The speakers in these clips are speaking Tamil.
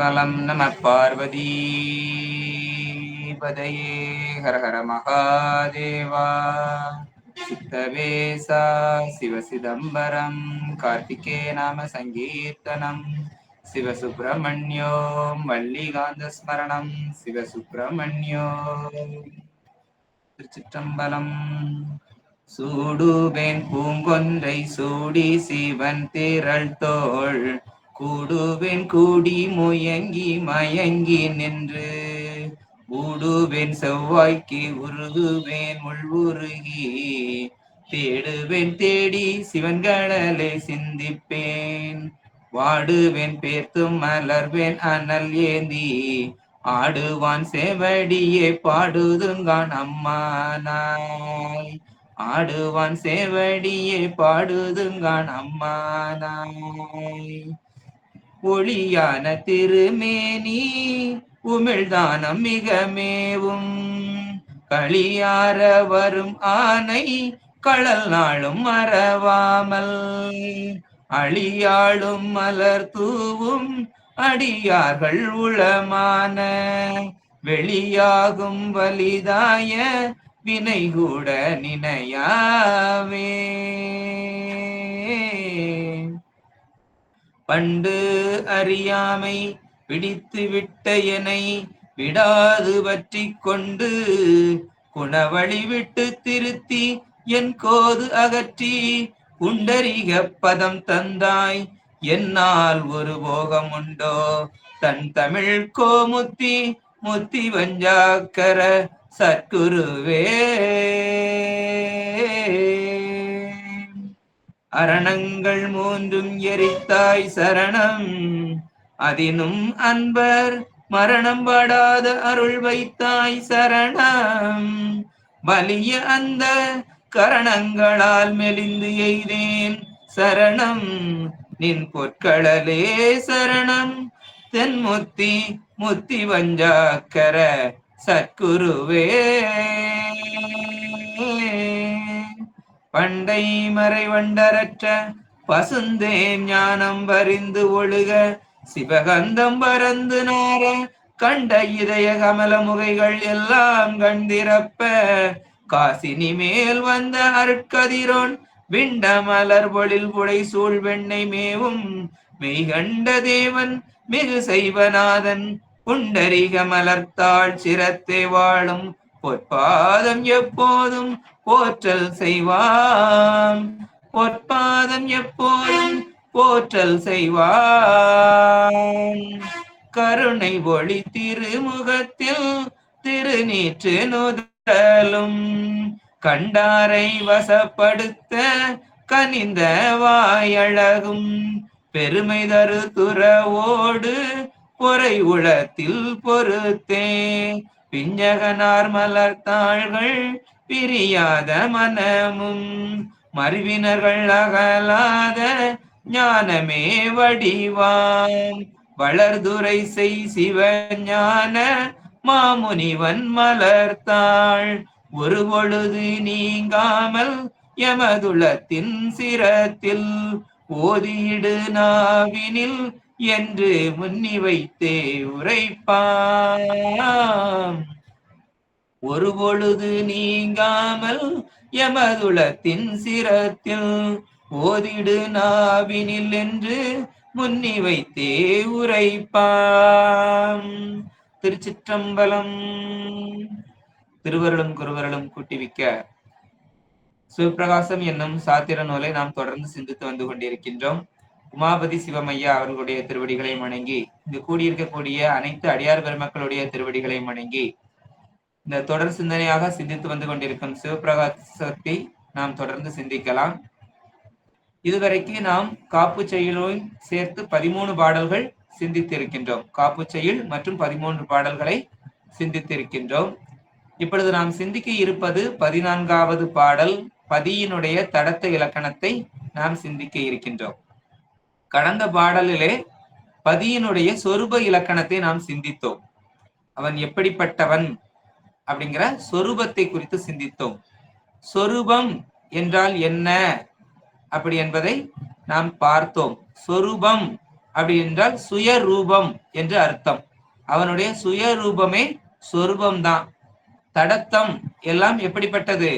திருச்சிற்றம்பலம். நம பார்வதி பதையே. ஹர ஹர மகாதேவா. சித்தவேசா சிவசிதம்பரம் கார்த்திகே நாம சங்கீர்த்தனம் சிவசுப்பிரமணியோம் வள்ளிகாந்த ஸ்மரணம் சிவசுப்பிரமணியோம். திருச்சிற்றம்பலம். சூடுவேன் பூங்கொன்றை சூடி சிவன் திரள் தோள் கூடுவேன் கூடி முயங்கி மயங்கி நின்று ஊடுவேன் செவ்வாய்க்கு உருகுவேன் உள்வுருகி தேடுவேன் தேடி சிவன்களே சிந்திப்பேன் வாடுவேன் பேர்த்தும் மலர்வேன் அனல் ஏந்தி ஆடுவான் சேவடியே பாடுதுங்கான் அம்மானாய் ஆடுவான் சேவடியே பாடுதுங்கான் அம்மானாய். ஒளியான திருமேனி உமிழ்தானம் மிக மேவும் களியார வரும் ஆனை களல் நாளும் மறவாமல் அழியாளும் மலர் தூவும் அடியார்கள் உளமான வெளியாகும் வலிதாய வினை கூட நினையாவே. பண்டு அறியாமை பிடித்து விட்ட எனை விடாது பற்றி கொண்டு குணவழி விட்டு திருத்தி என் கோது அகற்றி புண்டரிக பதம் தந்தாய் என்னால் ஒரு போகம் உண்டோ தன் தமிழ் கோமுத்தி முத்தி வஞ்சாக்கர சற்குருவே. அரணங்கள் மூன்றும் எரித்தாய் சரணம் அதினும் அன்பர் மரணம் படாத அருள் வைத்தாய் சரணம் வலிய அந்த கரணங்களால் மெலிந்து எய்தேன் சரணம் நின் பொற்களலே சரணம் தென்முத்தி முத்தி வஞ்சாக்கர சற்குருவே. பண்டை மறை வண்டரற்ற பசுந்தே ஞானம் வரிந்து ஒழுக சிவகந்தம் பரந்து நார கண்ட இதய கமல முகைகள் எல்லாம் கண்டிரப்ப காசினி மேல் வந்த அருட்கதிரோன் விண்ட மலர் பொழில் புடை சூழ் வெண்ணை மேவும் மெய்கண்ட தேவன் மிகு செய்வநாதன் புண்டரிக மலர்த்தாள் சிரத்தே வாழும் பொற்பாதம் எப்போதும் போற்றல் செய்வான் பொற்பாதம் எப்போதும் போற்றல் செய்வான். கருணை ஒளி திருமுகத்தில் திருநீற்று நுதலும் கண்டாரை வசப்படுத்த கனிந்த வாயழகும் பெருமை தரு துறவோடு பொறை உளத்தில் பொறுத்தே பிஞ்சகனார் மலர்த்தாள்கள் பிரியாத மனமும் மறிவினர்கள் அகலாத ஞானமே வடிவாம் வளர்துரை செய் சிவஞான மாமுனிவன் மலர்த்தாள் ஒரு பொழுது நீங்காமல் எமதுளத்தின் சிரத்தில் ஓதியிடு நாவினில் என்று முன்னி வைத்தே உரைப்பாம். ஒரு பொழுது நீங்காமல் எமதுளத்தின் சிரத்தில் ஓதிடு நாவினில் என்று முன்னி வைத்தே உரைப்பாம். திருச்சிற்றம்பலம். திருவருளும் குருவருளும் கூட்டிவிக்க சிவபிரகாசம் என்னும் சாத்திர நூலை நாம் தொடர்ந்து சிந்தித்து வந்து கொண்டிருக்கின்றோம். உமாபதி சிவமையா அவர்களுடைய திருவடிகளை வணங்கி இங்கு கூடியிருக்கக்கூடிய அனைத்து அடியார் பெருமக்களுடைய திருவடிகளை வணங்கி இந்த தொடர் சிந்தனையாக சிந்தித்து வந்து கொண்டிருக்கும் சிவபிரகாசத்தை நாம் தொடர்ந்து சிந்திக்கலாம். இதுவரைக்கு நாம் காப்பு செயலோடு சேர்த்து 13 பாடல்கள் சிந்தித்திருக்கின்றோம். காப்பு செயல் மற்றும் 13 பாடல்களை சிந்தித்திருக்கின்றோம். இப்பொழுது நாம் சிந்திக்க இருப்பது 14வது பாடல் பதியினுடைய தடத்த இலக்கணத்தை நாம் சிந்திக்க இருக்கின்றோம். கடந்த பாடலிலே பதியினுடைய சொரூப இலக்கணத்தை நாம் சிந்தித்தோம். அவன் எப்படிப்பட்டவன் அப்படிங்கிற சொரூபத்தை குறித்து சிந்தித்தோம். சொரூபம் என்றால் என்ன அப்படி என்பதை நாம் பார்த்தோம். சொரூபம் அப்படி என்றால் சுயரூபம் என்று அர்த்தம். அவனுடைய சுயரூபமே சொரூபம்தான். தடத்தம் எல்லாம் எப்படிப்பட்டது?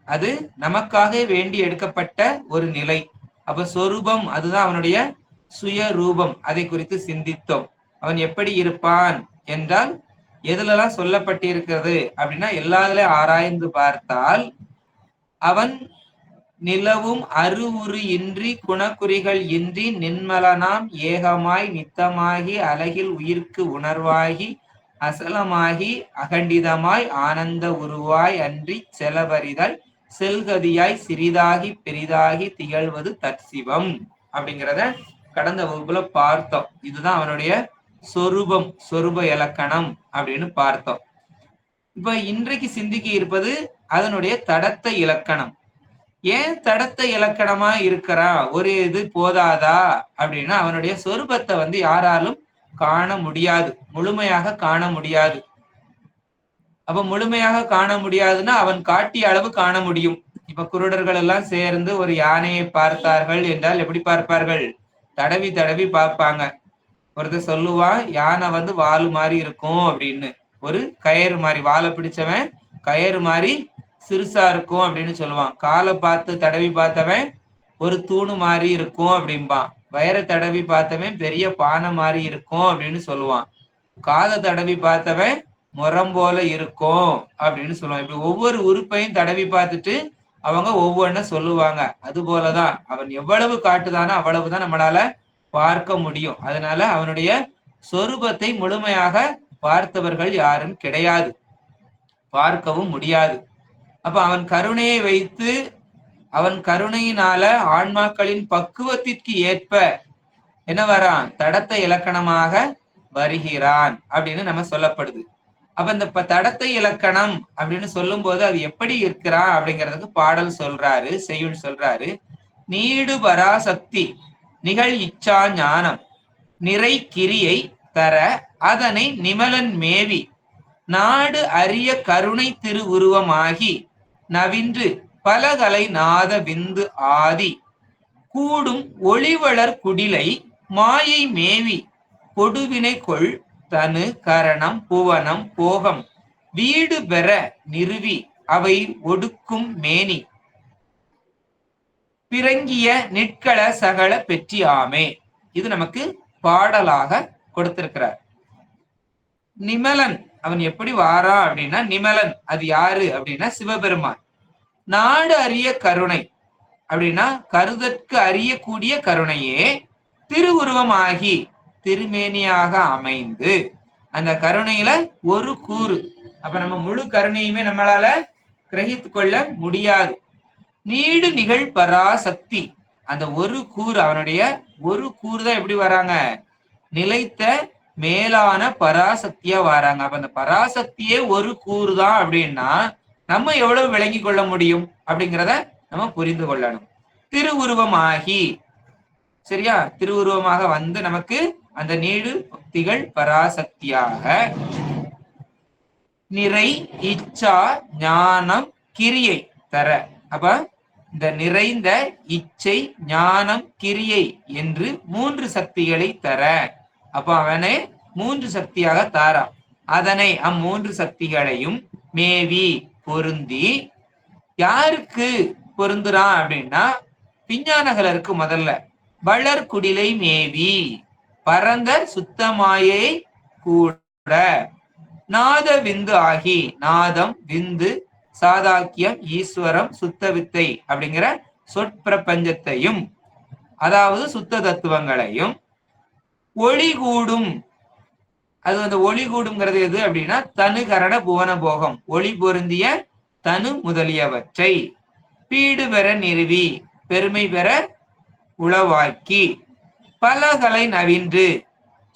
அது நமக்காக வேண்டி எடுக்கப்பட்ட ஒரு நிலை. அப்ப சொரூபம் அதுதான் அவனுடைய சுயரூபம். அதை குறித்து சிந்தித்தோம். அவன் எப்படி இருப்பான் என்றால் எதுலெல்லாம் சொல்லப்பட்டிருக்கிறது அப்படின்னா எல்லாத்துல ஆராய்ந்து பார்த்தால் அவன் நிலவும் அருவுரு இன்றி குணக்குறிகள் இன்றி நின்மலனாம் ஏகமாய் நித்தமாகி அழகில் உயிர்க்கு உணர்வாகி அசலமாகி அகண்டிதமாய் ஆனந்த உருவாய் அன்றி செலவறிதல் செல்கதியாய் சிறிதாகி பெரிதாகி திகழ்வது தற்சிவம் அப்படிங்கிறத கடந்த வகுப்புல பார்த்தோம். இதுதான் அவனுடைய சொரூபம், சொரூப இலக்கணம் அப்படின்னு பார்த்தோம். இப்ப இன்றைக்கு சிந்திக்க இருப்பது அதனுடைய தடத்த இலக்கணம். ஏன் தடத்த இலக்கணமா இருக்கிறான்? ஒரு இது போதாதா அப்படின்னா அவனுடைய சொரூபத்தை யாராலும் காண முடியாது, முழுமையாக காண முடியாது. அப்ப முழுமையாக காண முடியாதுன்னா அவன் காட்டிய அளவு காண முடியும். இப்ப குருடர்கள் எல்லாம் சேர்ந்து ஒரு யானையை பார்த்தார்கள் என்றால் எப்படி பார்ப்பார்கள்? தடவி தடவி பார்ப்பாங்க. ஒருத்தர் சொல்லுவான் யானை வால் மாதிரி இருக்கும் அப்படின்னு, ஒரு கயிறு மாதிரி, வாழை பிடிச்சவன் கயிறு மாதிரி சிறுசா இருக்கும் அப்படின்னு சொல்லுவான். காலை பார்த்து தடவி பார்த்தவன் ஒரு தூணு மாதிரி இருக்கும் அப்படிம்பான். வயரை தடவி பார்த்தவன் பெரிய பானை மாதிரி இருக்கும் அப்படின்னு சொல்லுவான். காதை தடவி பார்த்தவன் முறம் போல இருக்கும் அப்படின்னு சொல்லுவான். இப்படி ஒவ்வொரு உறுப்பையும் தடவி பார்த்துட்டு அவங்க ஒவ்வொன்றும் சொல்லுவாங்க. அது போலதான் அவன் எவ்வளவு காட்டுதானோ அவ்வளவுதான் நம்மளால பார்க்க முடியும். அதனால அவனுடைய சொரூபத்தை முழுமையாக பார்த்தவர்கள் யாரும் கிடையாது, பார்க்கவும் முடியாது. அப்ப அவன் கருணையை வைத்து அவன் கருணையினால ஆன்மாக்களின் பக்குவத்திற்கு ஏற்ப என்ன வரான்? தடத்த இலக்கணமாக வருகிறான் அப்படின்னு நம்ம சொல்லப்படுது. அப்ப இந்த தடத்தை இலக்கணம் அப்படின்னு சொல்லும் போது அது எப்படி இருக்கிறான் அப்படிங்கிறதுக்கு பாடல் சொல்றாரு, செய்யுள் சொல்றாரு. நீடு பராசக்தி நிகழ் இச்சா ஞானம் நிறை கிரியை தர அதனை நிமலன் மேவி நாடு அரிய கருணை திருவுருவமாகி நவின்று பலகலை நாத விந்து ஆதி கூடும் ஒளிவளர் குடிலை மாயை மேவி கொடுவினை கொள் தனு கரணம் புவனம் போகம் வீடு பெற நிறுவி அவை ஒடுக்கும் மேனி பிறங்கிய நிற்கள சகல பெற்றி ஆமே. இது நமக்கு பாடலாக கொடுத்திருக்கிறார். நிமலன் அவன் எப்படி வாரா அப்படின்னா, நிமலன் அது யாரு அப்படின்னா சிவபெருமான். நாடு அறிய கருணை அப்படின்னா கருதற்கு அறியக்கூடிய கருணையே திருவுருவமாகி திருமேனியாக அமைந்து அந்த கருணையில ஒரு கூறு. அப்ப நம்ம முழு கருணையுமே நம்மளால கிரகித்து கொள்ள முடியாது. நீடு நிகழ் பராசக்தி அந்த ஒரு கூறு, அவனுடைய ஒரு கூறு தான் எப்படி வராங்க? நிலைத்த மேலான பராசக்தியா வராங்க. அப்ப அந்த பராசக்தியே ஒரு கூறு தான் அப்படின்னா நம்ம எவ்வளவு விளங்கி கொள்ள முடியும் அப்படிங்கிறத நம்ம புரிந்து கொள்ளணும். திருவுருவமாகி, சரியா? திருவுருவமாக நமக்கு அந்த நீடு திகழ் பராசக்தியாக நிறை இச்சா ஞானம் கிரியை தர. அப்ப இந்த நிறைந்த இச்சை ஞானம் கிரியை என்று 3 சக்திகளை தர. அப்ப அவனே 3 சக்தியாக தாரான். அதனை 3 சக்திகளையும் மேவி பொருந்தி யாருக்கு பொருந்துறான் அப்படின்னா விஞ்ஞானகலருக்கு. முதல்ல வளர் குடிலை மேவி பரந்த சுத்தமாயை கூட நாத விந்து ஆகி, நாதம் விந்து சாதாக்கியம் ஈஸ்வரம் சுத்த வித்தை அப்படிங்கிற சொற்பிரபஞ்சத்தையும் அதாவது சுத்த தத்துவங்களையும் ஒளி கூடும். அது அந்த ஒளி கூடுங்கிறது எது அப்படின்னா தனு கரண புவன போகம், ஒளி பொருந்திய தனு முதலியவற்றை பீடு பெற நிறுவி பெருமை பெற உளவாக்கி பலகலை நவின்று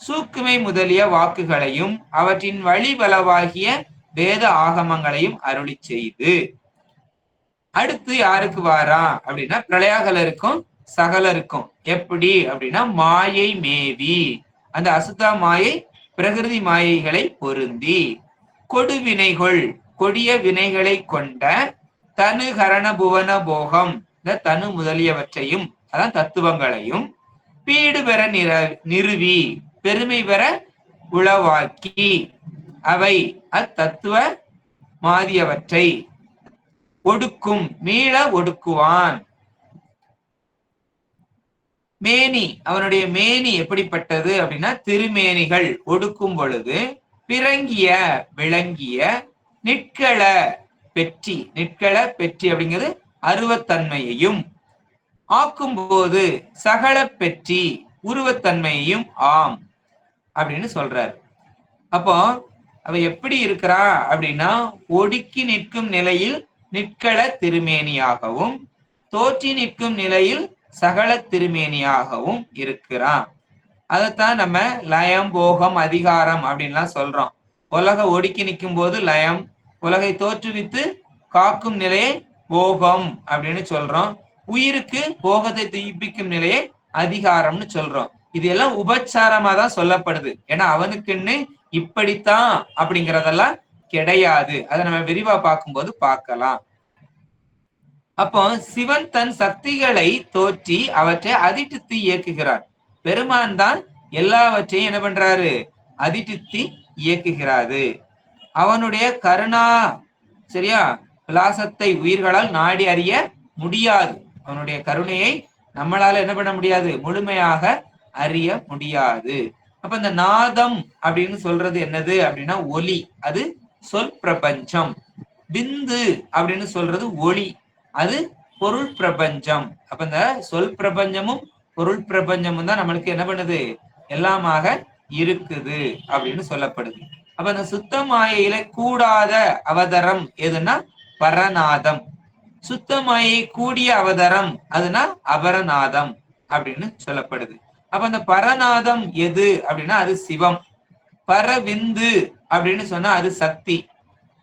சூக்குமை முதலிய வாக்குகளையும் அவற்றின் வழிபலவாகிய வேத ஆகமங்களையும் அருளி செய்து. அடுத்து யாருக்கு வாரான் அப்படின்னா பிரளயாகலருக்கும் சகலருக்கும். எப்படி அப்படின்னா மாயை மேவி அந்த அசுத்தா மாயை பிரகிருதி மாயைகளை பொருந்தி கொடுவினைகள் கொடிய வினைகளை கொண்ட தனு கரண புவன போகம் இந்த தனு முதலியவற்றையும் அதான் தத்துவங்களையும் பீடு பெற நிறுவி பெருமை பெற உளவாக்கி அவை அத்தத்துவ மாதியவற்றை ஒடுக்கும் மீள ஒடுக்குவான். மேனி, அவனுடைய மேனி எப்படிப்பட்டது அப்படின்னா திருமேனிகள் ஒடுக்கும் பொழுது பிறங்கிய விளங்கிய நிற்கள பெற்றி, நிற்கள பெற்றி அப்படிங்கிறது அருவத்தன்மையையும் ஆக்கும் போது சகல பெற்றி உருவத்தன்மையையும் ஆம் அப்படின்னு சொல்றார். அப்போ அவ எப்படி இருக்கிறா அப்படின்னா ஒடுக்கி நிற்கும் நிலையில் நிற்கள திருமேனியாகவும் தோற்றி நிற்கும் நிலையில் சகல திருமேனியாகவும் இருக்கிறான். அதைத்தான் நம்ம லயம் போகம் அதிகாரம் அப்படின்லாம் சொல்றோம். உலக ஒடுக்கி நிற்கும் போது லயம், உலகை தோற்றுவித்து காக்கும் நிலையை போகம் அப்படின்னு சொல்றோம். உயிருக்கு போகத்தை துய்ப்பிக்கும் நிலையை அதிகாரம்னு சொல்றோம். இது எல்லாம் உபச்சாரமா தான் சொல்லப்படுது. ஏன்னா அவனுக்குன்னு இப்படித்தான் அப்படிங்கிறதெல்லாம் கிடையாது. அதை நம்ம விரிவா பார்க்கும்போது பார்க்கலாம். அப்போ சிவன் தன் சக்திகளை தோற்றி அவற்றை அதிட்டித்து இயக்குகிறார். பெருமான் தான் எல்லாவற்றையும் என்ன பண்றாரு? அதிட்டித்து இயக்குகிறாரு. அவனுடைய கருணா சரியா விலாசத்தை உயிர்களால் நாடி அறிய முடியாது. அவனுடைய கருணையை நம்மளால என்ன பண்ண முடியாது? முழுமையாக அறிய முடியாது. அப்ப இந்த நாதம் அப்படின்னு சொல்றது என்னது அப்படின்னா ஒலி, அது சொல் பிரபஞ்சம். பிந்து அப்படின்னு சொல்றது ஒளி, அது பொருள் பிரபஞ்சம். அப்ப இந்த சொல் பிரபஞ்சமும் பொருள் பிரபஞ்சமும் தான் நம்மளுக்கு என்ன பண்ணுது? எல்லாமாக இருக்குது அப்படின்னு சொல்லப்படுது. அப்ப இந்த சுத்த மாயையில கூடாத அவதரம் எதுன்னா பரநாதம். சுத்த மாயை கூடிய அவதரம் அதுனா அபரநாதம் அப்படின்னு சொல்லப்படுது. அப்ப அந்த பரநாதம் எது அப்படின்னா அது சிவம். பரவிந்து அப்படின்னு சொன்னா அது சக்தி.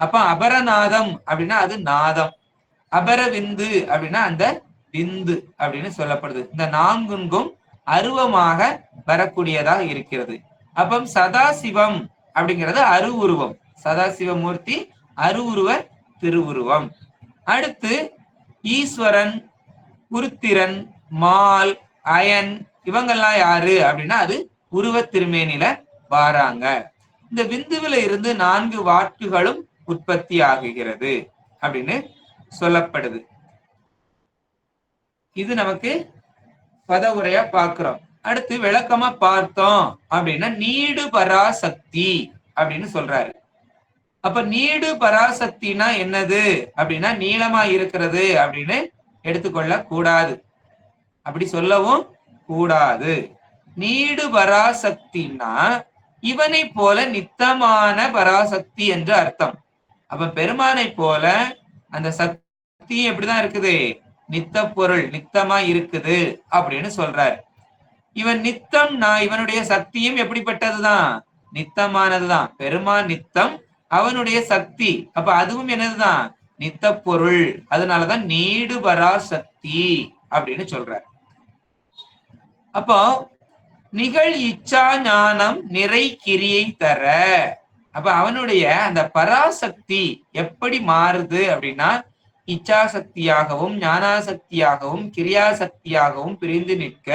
அப்ப அபரநாதம் அப்படின்னா அது நாதம். அபரவிந்து அப்படின்னா அந்த விந்து அப்படின்னு சொல்லப்படுது. இந்த நான்கும் அருவமாக வரக்கூடியதாக இருக்கிறது. அப்ப சதாசிவம் அப்படிங்கிறது அருவுருவம். சதாசிவமூர்த்தி அருவுருவ திருவுருவம். அடுத்து ஈஸ்வரன், உருத்திரன், மால், அயன் இவங்கெல்லாம் யாரு அப்படின்னா அது உருவ திருமேனில வாராங்க. இந்த விந்துவில இருந்து 4 வாக்குகளும் உற்பத்தி ஆகுகிறது அப்படின்னு சொல்லப்படுது. இது நமக்கு பதவுரையா பார்க்கிறோம். அடுத்து விளக்கமா பார்த்தோம் அப்படின்னா நீடு பராசக்தி அப்படின்னு சொல்றாரு. அப்ப நீடு பராசக்தினா என்னது அப்படின்னா நீளமா இருக்கிறது அப்படின்னு எடுத்துக்கொள்ள கூடாது. அப்படி சொல்லவும் கூடாது. நீடு பராசக்தினா இவனை போல நித்தமான பராசக்தி என்று அர்த்தம். அப்ப பெருமானை போல அந்த சக்தி எப்படிதான் இருக்குது? நித்த பொருள், நித்தமா இருக்குது அப்படின்னு சொல்றாரு. இவன் நித்தம்னா இவனுடைய சக்தியும் எப்படிப்பட்டதுதான்? நித்தமானதுதான். பெருமான் நித்தம், அவனுடைய சக்தி அப்ப அதுவும் என்னதுதான்? நித்த பொருள். அதனாலதான் நீடு பராசக்தி அப்படின்னு சொல்றார். அப்போ நிகழ் இச்சா ஞானம் நிறை கிரியை தர. அப்ப அவனுடைய அந்த பராசக்தி எப்படி மாறுது அப்படின்னா இச்சா சக்தியாகவும் ஞானாசக்தியாகவும் கிரியாசக்தியாகவும் பிரிந்து நிற்க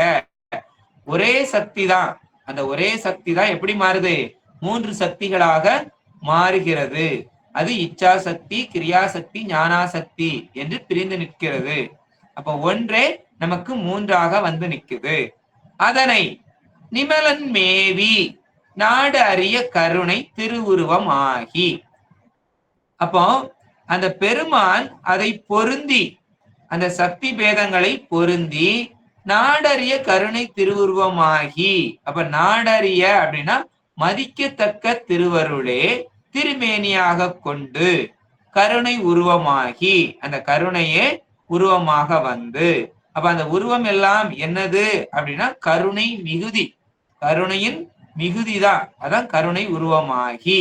ஒரே சக்தி தான். அந்த ஒரே சக்தி தான் எப்படி மாறுது? 3 சக்திகளாக மாறுகிறது. அது இச்சா சக்தி, கிரியாசக்தி, ஞானாசக்தி என்று பிரிந்து நிற்கிறது. அப்ப ஒன்றே நமக்கு 3ஆக வந்து நிற்குது. அதனை நிமலன் மேவி நாடு அறிய கருணை திருவுருவம் ஆகி. அப்போ அந்த பெருமான் அதை பொருந்தி, அந்த சக்தி பேதங்களை பொருந்தி நாடறிய கருணை திருவுருவமாகி. அப்ப நாடறிய அப்படின்னா மதிக்கத்தக்க திருவருளே திருமேனியாக கொண்டு கருணை உருவமாகி, அந்த கருணையே உருவமாக வந்து. அப்ப அந்த உருவம் எல்லாம் என்னது அப்படின்னா கருணை மிகுதி, கருணையின் மிகுதிதான். அதான் கருணை உருவமாகி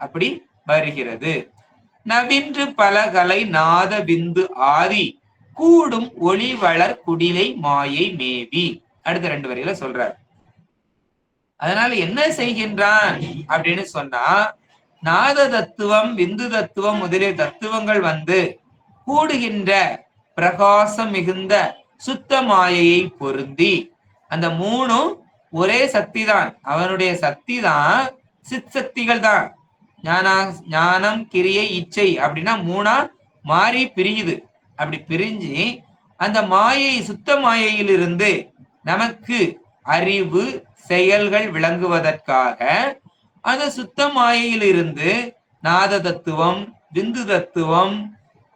அப்படி வருகிறது. நவின்று பலகலை நாத விந்து ஆதி கூடும் ஒளி வளர் குடிலை மாயை மேவி. அடுத்த 2 வரியில சொல்றார். அதனால என்ன செய்கின்றான் அப்படின்னு சொன்னா நாத தத்துவம், விந்து தத்துவம் முதலிய தத்துவங்கள் வந்து கூடுகின்ற பிரகாசம் மிகுந்த சுத்த மாயையை பொருந்தி அந்த மூணும் ஒரே சக்தி தான். அவனுடைய சக்தி தான் சித் சக்திகள் தான். ஞானம், கிரியை, இச்சை அப்படின்னா மூணா மாறி பிரியுது. அப்படி பிரிஞ்சு அந்த மாயை, சுத்த மாயையிலிருந்து நமக்கு அறிவு செயல்கள் விளங்குவதற்காக அந்த சுத்த மாயையிலிருந்து நாத தத்துவம், பிந்து தத்துவம்,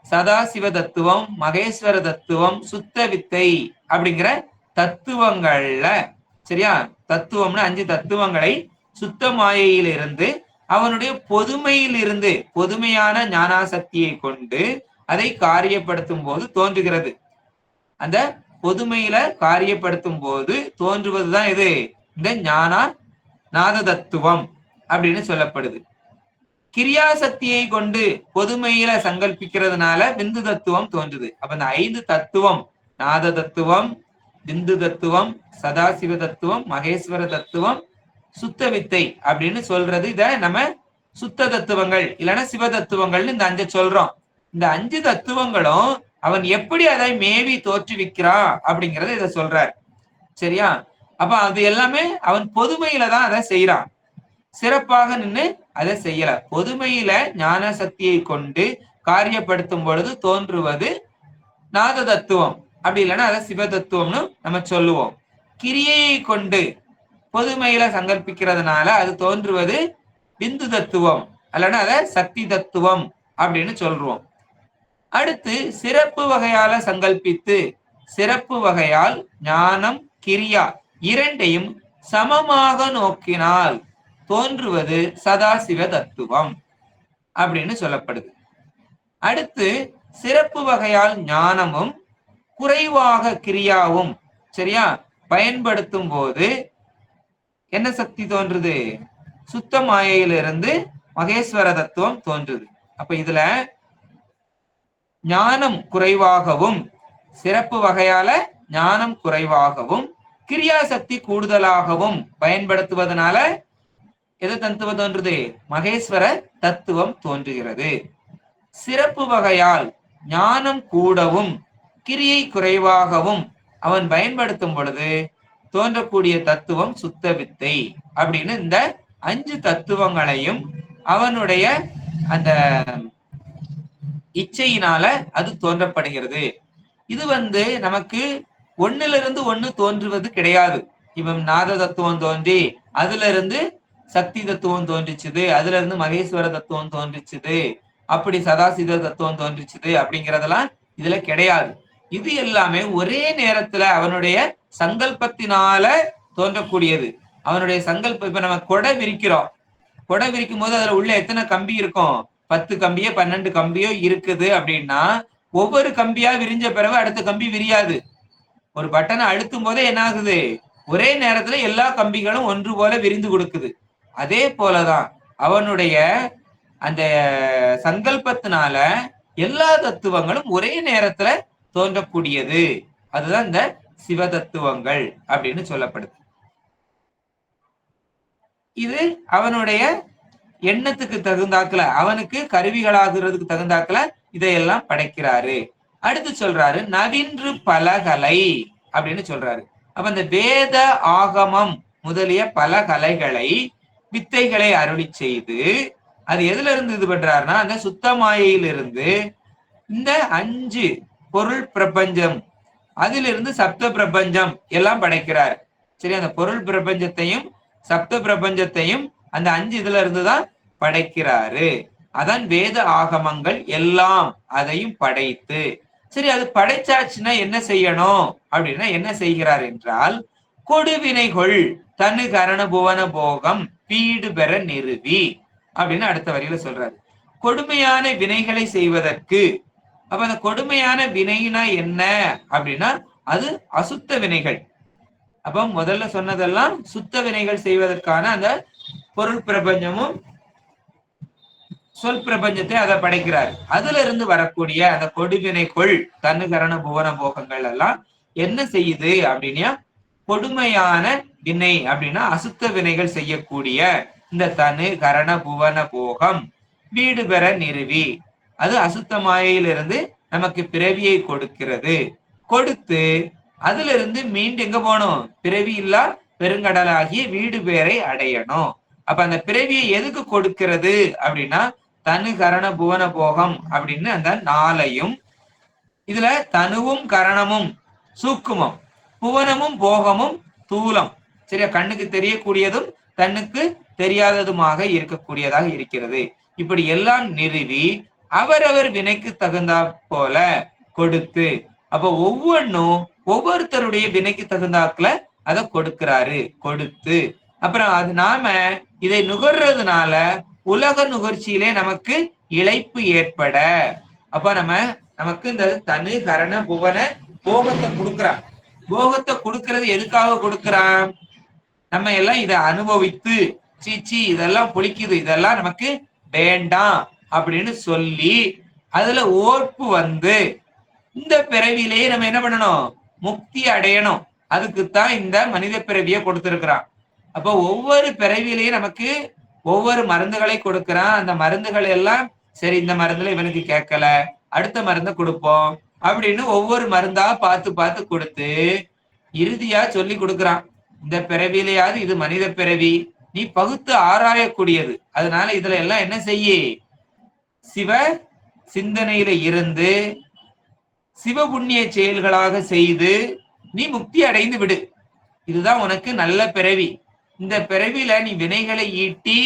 சதாசிவ தத்துவம், மகேஸ்வர தத்துவம், சுத்த வித்தை அப்படிங்கிற தத்துவங்கள்ல, சரியா, தத்துவம்னு 5 தத்துவங்களை சுத்த மாயையிலிருந்து அவனுடைய பொதுமையில் இருந்து, பொதுமையான ஞானாசக்தியை கொண்டு அதை காரியப்படுத்தும் போது தோன்றுகிறது. அந்த பொதுமையில காரியப்படுத்தும் போது தோன்றுவதுதான் இது இந்த நாத தத்துவம் அப்படின்னு சொல்லப்படுது. கிரியாசக்தியை கொண்டு பொதுமையில சங்கல்பிக்கிறதுனால பிந்து தத்துவம் தோன்றுது. அப்ப இந்த 5 தத்துவம், நாத தத்துவம், பிந்து தத்துவம், சதாசிவ தத்துவம், மகேஸ்வர தத்துவம், சுத்த வித்தை அப்படின்னு சொல்றது. இத நம்ம சுத்த தத்துவங்கள் இல்லைன்னா சிவ தத்துவங்கள்னு இந்த 5 சொல்றோம். இந்த 5 தத்துவங்களும் அவன் எப்படி அதை மேவி தோற்றுவிக்கிறான் அப்படிங்கறத இத சொல்றார். சரியா? அப்ப அது எல்லாமே அவன் பொதுமையில தான் அதை செய்யறான். சிறப்பாக நின்று அதை செய்யல. பொதுமையில ஞான சக்தியை கொண்டு காரியப்படுத்தும் பொழுது தோன்றுவது நாத தத்துவம், அப்படி இல்லைன்னா அதை சிவ தத்துவம்னு நம்ம சொல்லுவோம். கிரியையை கொண்டு பொதுமையில சங்கல்பிக்கிறதுனால அது தோன்றுவது பிந்து தத்துவம், அல்லனா அதை சக்தி தத்துவம் அப்படின்னு சொல்றோம். அடுத்து சிறப்பு வகையால சங்கல்பித்து சிறப்பு வகையால் ஞானம், கிரியா இரண்டையும் சமமாக நோக்கினால் தோன்றுவது சதாசிவ தத்துவம் அப்படின்னு சொல்லப்படுது. அடுத்து சிறப்பு வகையால் ஞானமும் குறைவாக கிரியாவும், சரியா, பயன்படுத்தும் போது என்ன சக்தி தோன்றுது? சுத்த மாயையிலிருந்து மகேஸ்வர தத்துவம் தோன்றுது. அப்ப இதுல ஞானம் குறைவாகவும், சிறப்பு வகையால ஞானம் குறைவாகவும், கிரியாசக்தி கூடுதலாகவும் பயன்படுத்துவதனால எது தத்துவம் தோன்றுது? மகேஸ்வர தத்துவம் தோன்றுகிறது. சிறப்பு வகையால் ஞானம் கூடவும் கிரியை குறைவாகவும் அவன் பயன்படுத்தும் பொழுது தோன்றக்கூடிய தத்துவம் சுத்த வித்தை அப்படின்னு இந்த 5 தத்துவங்களையும் அவனுடைய அந்த இச்சையினால அது தோன்றப்படுகிறது. இது நமக்கு ஒன்னிலிருந்து ஒண்ணு தோன்றுவது கிடையாது. இவன் நாத தத்துவம் தோன்றி அதுல இருந்து சக்தி தத்துவம் தோன்றிச்சுது, அதுல இருந்து மகேஸ்வர தத்துவம் தோன்றிச்சுது, அப்படி சதாசிவ தத்துவம் தோன்றிச்சுது அப்படிங்கிறதெல்லாம் இதுல கிடையாது. இது எல்லாமே ஒரே நேரத்துல அவனுடைய சங்கல்பத்தினால தோன்றக்கூடியது. அவனுடைய சங்கல்பம். இப்ப நம்ம கொடை விரிக்கிறோம். கொடை விரிக்கும் போது அதுல உள்ள எத்தனை கம்பி இருக்கும்? 10 கம்பியோ 12 கம்பியோ இருக்குது அப்படின்னா ஒவ்வொரு கம்பியா விரிஞ்ச பிறகு அடுத்த கம்பி விரியாது. ஒரு பட்டனை அழுத்தும் போதே என்ன ஆகுது? ஒரே நேரத்துல எல்லா கம்பிகளும் ஒன்று போல விரிந்து கொடுக்குது. அதே போலதான் அவனுடைய அந்த சங்கல்பத்தினால எல்லா தத்துவங்களும் ஒரே நேரத்துல தோன்றக்கூடியது. அதுதான் இந்த சிவ தத்துவங்கள் அப்படின்னு சொல்லப்படுது. இது அவனுடைய எண்ணத்துக்கு தகுந்தாக்குல, அவனுக்கு கருவிகளாகிறதுக்கு தகுந்தாக்குல இதையெல்லாம் படைக்கிறாரு. அடுத்து சொல்றாரு நவின்று பலகலை அப்படின்னு சொல்றாரு. அப்ப இந்த வேத ஆகமம் முதலிய பல கலைகளை, வித்தைகளை அருளி செய்து அது எதுல இருந்து இது பண்றாருன்னா அந்த சுத்தமாயிலிருந்து இந்த 5 பொருள் பிரபஞ்சம், அதிலிருந்து சப்த பிரபஞ்சம் எல்லாம் படைக்கிறார். சரி, அந்த பொருள் பிரபஞ்சத்தையும் சப்த பிரபஞ்சத்தையும் அந்த 5 இதுல இருந்துதான் படைக்கிறாரு. அதான் வேத ஆகமங்கள் எல்லாம் அதையும் படைத்து. சரி, அது படைச்சாச்சுன்னா என்ன செய்யணும் அப்படின்னா என்ன செய்கிறார் என்றால் கொடுவினைகள் தனு கரண புவன போகம் பீடு பெற நிறுவி அப்படின்னு அடுத்த வரியில சொல்றாரு. கொடுமையான வினைகளை செய்வதற்கு. அப்ப அந்த கொடுமையான வினைனா என்ன அப்படின்னா அது அசுத்த வினைகள். அப்ப முதல்ல சொன்னதெல்லாம் சுத்த வினைகள் செய்வதற்கான அந்த பொருள் பிரபஞ்சமும் சொல் பிரபஞ்சத்தை அதை படைக்கிறார். அதுல இருந்து வரக்கூடிய அந்த கொடுவினைகள் தன்னுகரண புவன போகங்கள் எல்லாம் என்ன செய்யுது அப்படின்னா கொடுமையான வினை அப்படின்னா அசுத்த வினைகள் செய்யக்கூடிய இந்த தனு கரண புவன போகம் வீடு பெற நிறுவி அது அசுத்த மாயையிலிருந்து நமக்கு பிறவியை கொடுக்கிறது. கொடுத்து அதுல இருந்து மீண்டு எங்க போகணும்? பிறவி இல்லா பெருங்கடலாகிய வீடு பேரை அடையணும். அப்ப அந்த பிறவியை எதுக்கு கொடுக்கிறது அப்படின்னா, தனு கரண புவன போகம் அப்படின்னு அந்த நாளையும், இதுல தனுவும் கரணமும் சூக்குமம், புவனமும் போகமும் தூலம், சரியா, கண்ணுக்கு தெரியக்கூடியதும் தன்னுக்கு தெரியாததுமாக இருக்கக்கூடியதாக இருக்கிறது. இப்படி எல்லாம் நிறுவி அவரவர் வினைக்கு தகுந்தா போல கொடுத்து, அப்ப ஒவ்வொன்னும் ஒவ்வொருத்தருடைய வினைக்கு தகுந்தாக்குல அதை கொடுக்கிறாரு. கொடுத்து அப்புறம் அது நாம இதை நுகர்றதுனால உலக நுகர்ச்சியிலே நமக்கு இளைப்பு ஏற்பட, அப்ப நமக்கு இந்த தனு கரண புவன போகத்தை கொடுக்கிறான். போகத்தை கொடுக்கிறது எதுக்காக கொடுக்கிறான்? நம்ம எல்லாம் இதை அனுபவித்து சீச்சி இதெல்லாம் புளிக்குது, இதெல்லாம் நமக்கு வேண்டாம் அப்படின்னு சொல்லி அதுல ஓர்ப்பு வந்து இந்த பிறவிலேயே நம்ம என்ன பண்ணணும்? முக்தி அடையணும். அதுக்குத்தான் இந்த மனித பிறவியை கொடுத்திருக்கிறான். அப்போ ஒவ்வொரு பிறவிலையும் நமக்கு ஒவ்வொரு மருந்துகளை கொடுக்கிறான். அந்த மருந்துகள் எல்லாம் சரி, இந்த மருந்துல இவனுக்கு கேட்கல, அடுத்த மருந்தை கொடுப்போம் அப்படின்னு ஒவ்வொரு மருந்தா பார்த்து பார்த்து கொடுத்து இறுதியா சொல்லி கொடுக்கிறான். இந்த பிறவிலையாவது இது மனித பிறவி, நீ பகுத்து ஆராயக்கூடியது. அதனால இதுல எல்லாம் என்ன செய்ய? சிவ சிந்தனையில இருந்து சிவ புண்ணிய செயல்களாக செய்து நீ முக்தி அடைந்து விடு. இதுதான் உனக்கு நல்ல பிறவி. இந்த பிறவில நீ வினைகளை ஈட்டி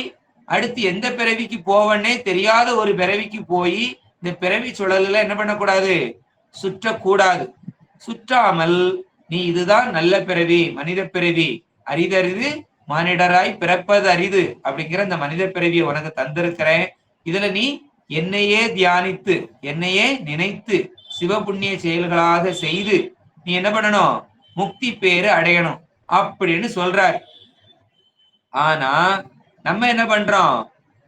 அடுத்து எந்த பிறவிக்கு போவன்னே தெரியாத ஒரு பிறவிக்கு போய் இந்த பிறவி சுழல்ல என்ன பண்ணக்கூடாது? சுற்றக்கூடாது. சுற்றாமல் நீ இதுதான் நல்ல பிறவி, மனித பிறவி, அரிதறிது மானிடராய் பிறப்பது அரிது அப்படிங்கிற இந்த மனித பிறவியை உனக்கு தந்திருக்கிறேன். இதுல நீ என்னையே தியானித்து என்னையே நினைத்து சிவபுண்ணிய செயல்களாக செய்து நீ என்ன பண்ணணும்? முக்தி பேரு அடையணும் அப்படின்னு சொல்றாரு. ஆனா நம்ம என்ன பண்றோம்?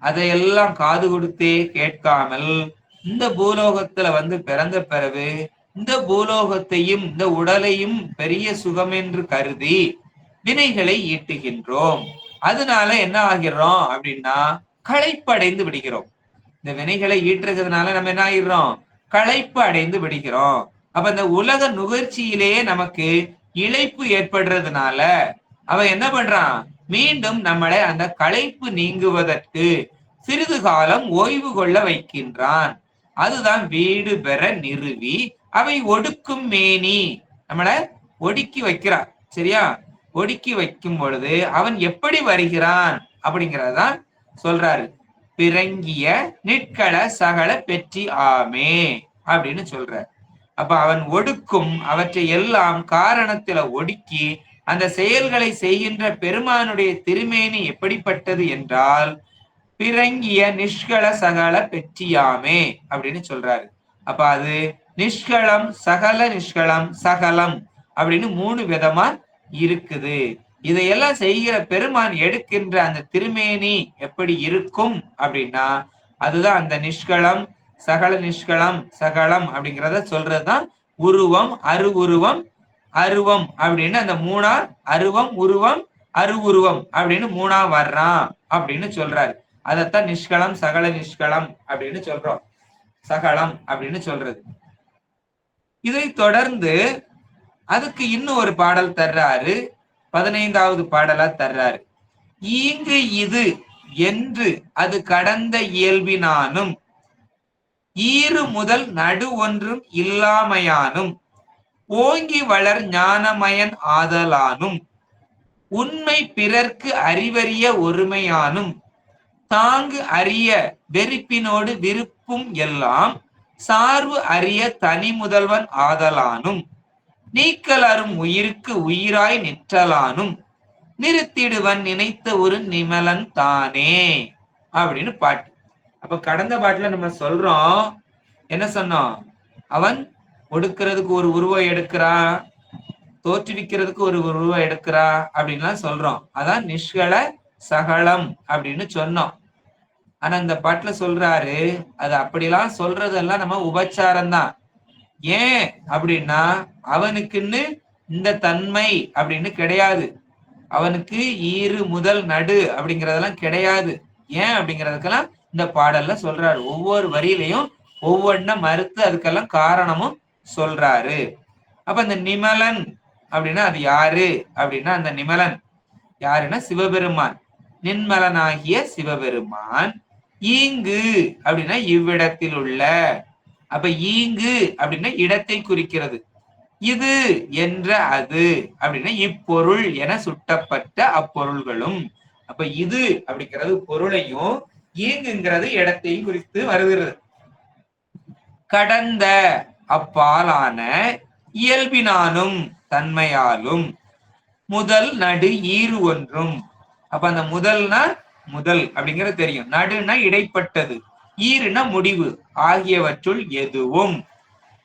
அதையெல்லாம் காது கொடுத்தே கேட்காமல் இந்த பூலோகத்துல வந்து பிறந்த பிறகு இந்த பூலோகத்தையும் இந்த உடலையும் பெரிய சுகம் என்று கருதி வினைகளை ஈட்டுகின்றோம். அதனால என்ன ஆகிறோம் அப்படின்னா களைப்படைந்து விடுகிறோம். இந்த வினைகளை ஈட்டுறதுனால நம்ம என்ன ஆகிடுறோம்? களைப்பு அடைந்து விடுகிறோம். அப்ப இந்த உலக நுகர்ச்சியிலேயே நமக்கு இளைப்பு ஏற்படுறதுனால அவன் என்ன பண்றான்? மீண்டும் நம்மளை அந்த களைப்பு நீங்குவதற்கு சிறிது காலம் ஓய்வு கொள்ள வைக்கின்றான். அதுதான் வீடு பெற நிறுவி அவை ஒடுக்கும் மேனி, நம்மளை ஒடுக்கி வைக்கிறான். சரியா? ஒடுக்கி வைக்கும் பொழுது அவன் எப்படி வருகிறான் அப்படிங்கிறதான் சொல்றாரு. பிறங்கிய நிற்கள சகல பெற்றி ஆமே அப்படின்னு சொல்றார். அப்ப அவன் ஒடுக்கும் அவற்றை எல்லாம் காரணத்துல ஒடுக்கி அந்த செயல்களை செய்கின்ற பெருமானுடைய திருமேனி எப்படிப்பட்டது என்றால் பிறங்கிய நிஷ்கள சகல பெற்றியாமே அப்படின்னு சொல்றாரு. அப்ப அது நிஷ்களம், சகல நிஷ்களம், சகலம் அப்படின்னு 3 விதமா இருக்குது. இதையெல்லாம் செய்கிற பெருமான் எடுக்கின்ற அந்த திருமேனி எப்படி இருக்கும் அப்படின்னா அதுதான் அந்த நிஷ்களம், சகல நிஷ்களம், சகலம் அப்படிங்கிறத சொல்றதுதான் உருவம், அருவுருவம், அருவம் அப்படின்னு அந்த 3ஆ அருவம், உருவம், அருவுருவம் அப்படின்னு 3ஆ வர்றான் அப்படின்னு சொல்றாரு. அதத்தான் நிஷ்களம், சகல நிஷ்களம் அப்படின்னு சொல்றோம். சகலம் அப்படின்னு சொல்றது. இதை தொடர்ந்து அதுக்கு இன்னும் ஒரு பாடல் தர்றாரு. 15வது பாடலா தர்றாரு. ஈங்கு இது என்று அது கடந்த இயல்பினானும் ஈறு முதல் நடு ஒன்றும் இல்லாமையானும் ஓங்கி வளர் ஞானமயன் ஆதலானும் உண்மை பிறர்க்கு அறிவறிய ஒருமையானும் தாங்கு அறிய வெறுப்பினோடு விருப்பும் எல்லாம் சார்பு அறிய தனி முதல்வன் ஆதலானும் நீக்கலரும் உயிருக்கு உயிராய் நிற்றலானும் நிறுத்திடுவன் நினைத்த ஒரு நிமலன் தானே அப்படின்னு பாட்டு. அப்ப கடந்த பாட்டுல நம்ம சொல்றோம், என்ன சொன்னோம்? அவன் ஒடுக்கிறதுக்கு ஒரு உருவம் எடுக்கிறான், தோற்றுவிக்கிறதுக்கு ஒரு உருவம் எடுக்கிறான் அப்படின்லாம் சொல்றோம். அதான் நிஷ்கள சகலம் அப்படின்னு சொன்னோம். ஆனா இந்த பாட்டுல சொல்றாரு, அது அப்படிலாம் சொல்றதெல்லாம் நம்ம உபச்சாரம் தான். ஏன் அப்படின்னா அவனுக்குன்னு இந்த தன்மை அப்படின்னு கிடையாது. அவனுக்கு ஈறு முதல் நடு அப்படிங்கிறதெல்லாம் கிடையாது. ஏன் அப்படிங்கிறதுக்கெல்லாம் இந்த பாடல்ல சொல்றாரு. ஒவ்வொரு வரியிலையும் ஒவ்வொன்ன மறுத்து அதுக்கெல்லாம் காரணமும் சொல்றாரு. அப்ப அந்த நிமலன் அப்படின்னா அது யாரு அப்படின்னா, அந்த நிமலன் யாருன்னா சிவபெருமான். நின்மலனாகிய சிவபெருமான். ஈங்கு அப்படின்னா இவ்விடத்தில் உள்ள. அப்ப ஈங்கு அப்படின்னா இடத்தை குறிக்கிறது. இது என்ற அது அப்படின்னா இப்பொருள் என சுட்டப்பட்ட அப்பொருள்களும். அப்ப இது அப்படிங்கிறது பொருளையும், ஈங்குங்கிறது இடத்தையும் குறித்து வருகிறது. கடந்த அப்பாலான இயல்பினானும் தன்மையாலும் முதல் நடு ஈறு ஒன்றும். அப்ப அந்த முதல்னா முதல் அப்படிங்கிறது தெரியும், நடுனா இடைப்பட்டது, ஈறுனா முடிவு, ஆகியவற்றுள் எதுவும்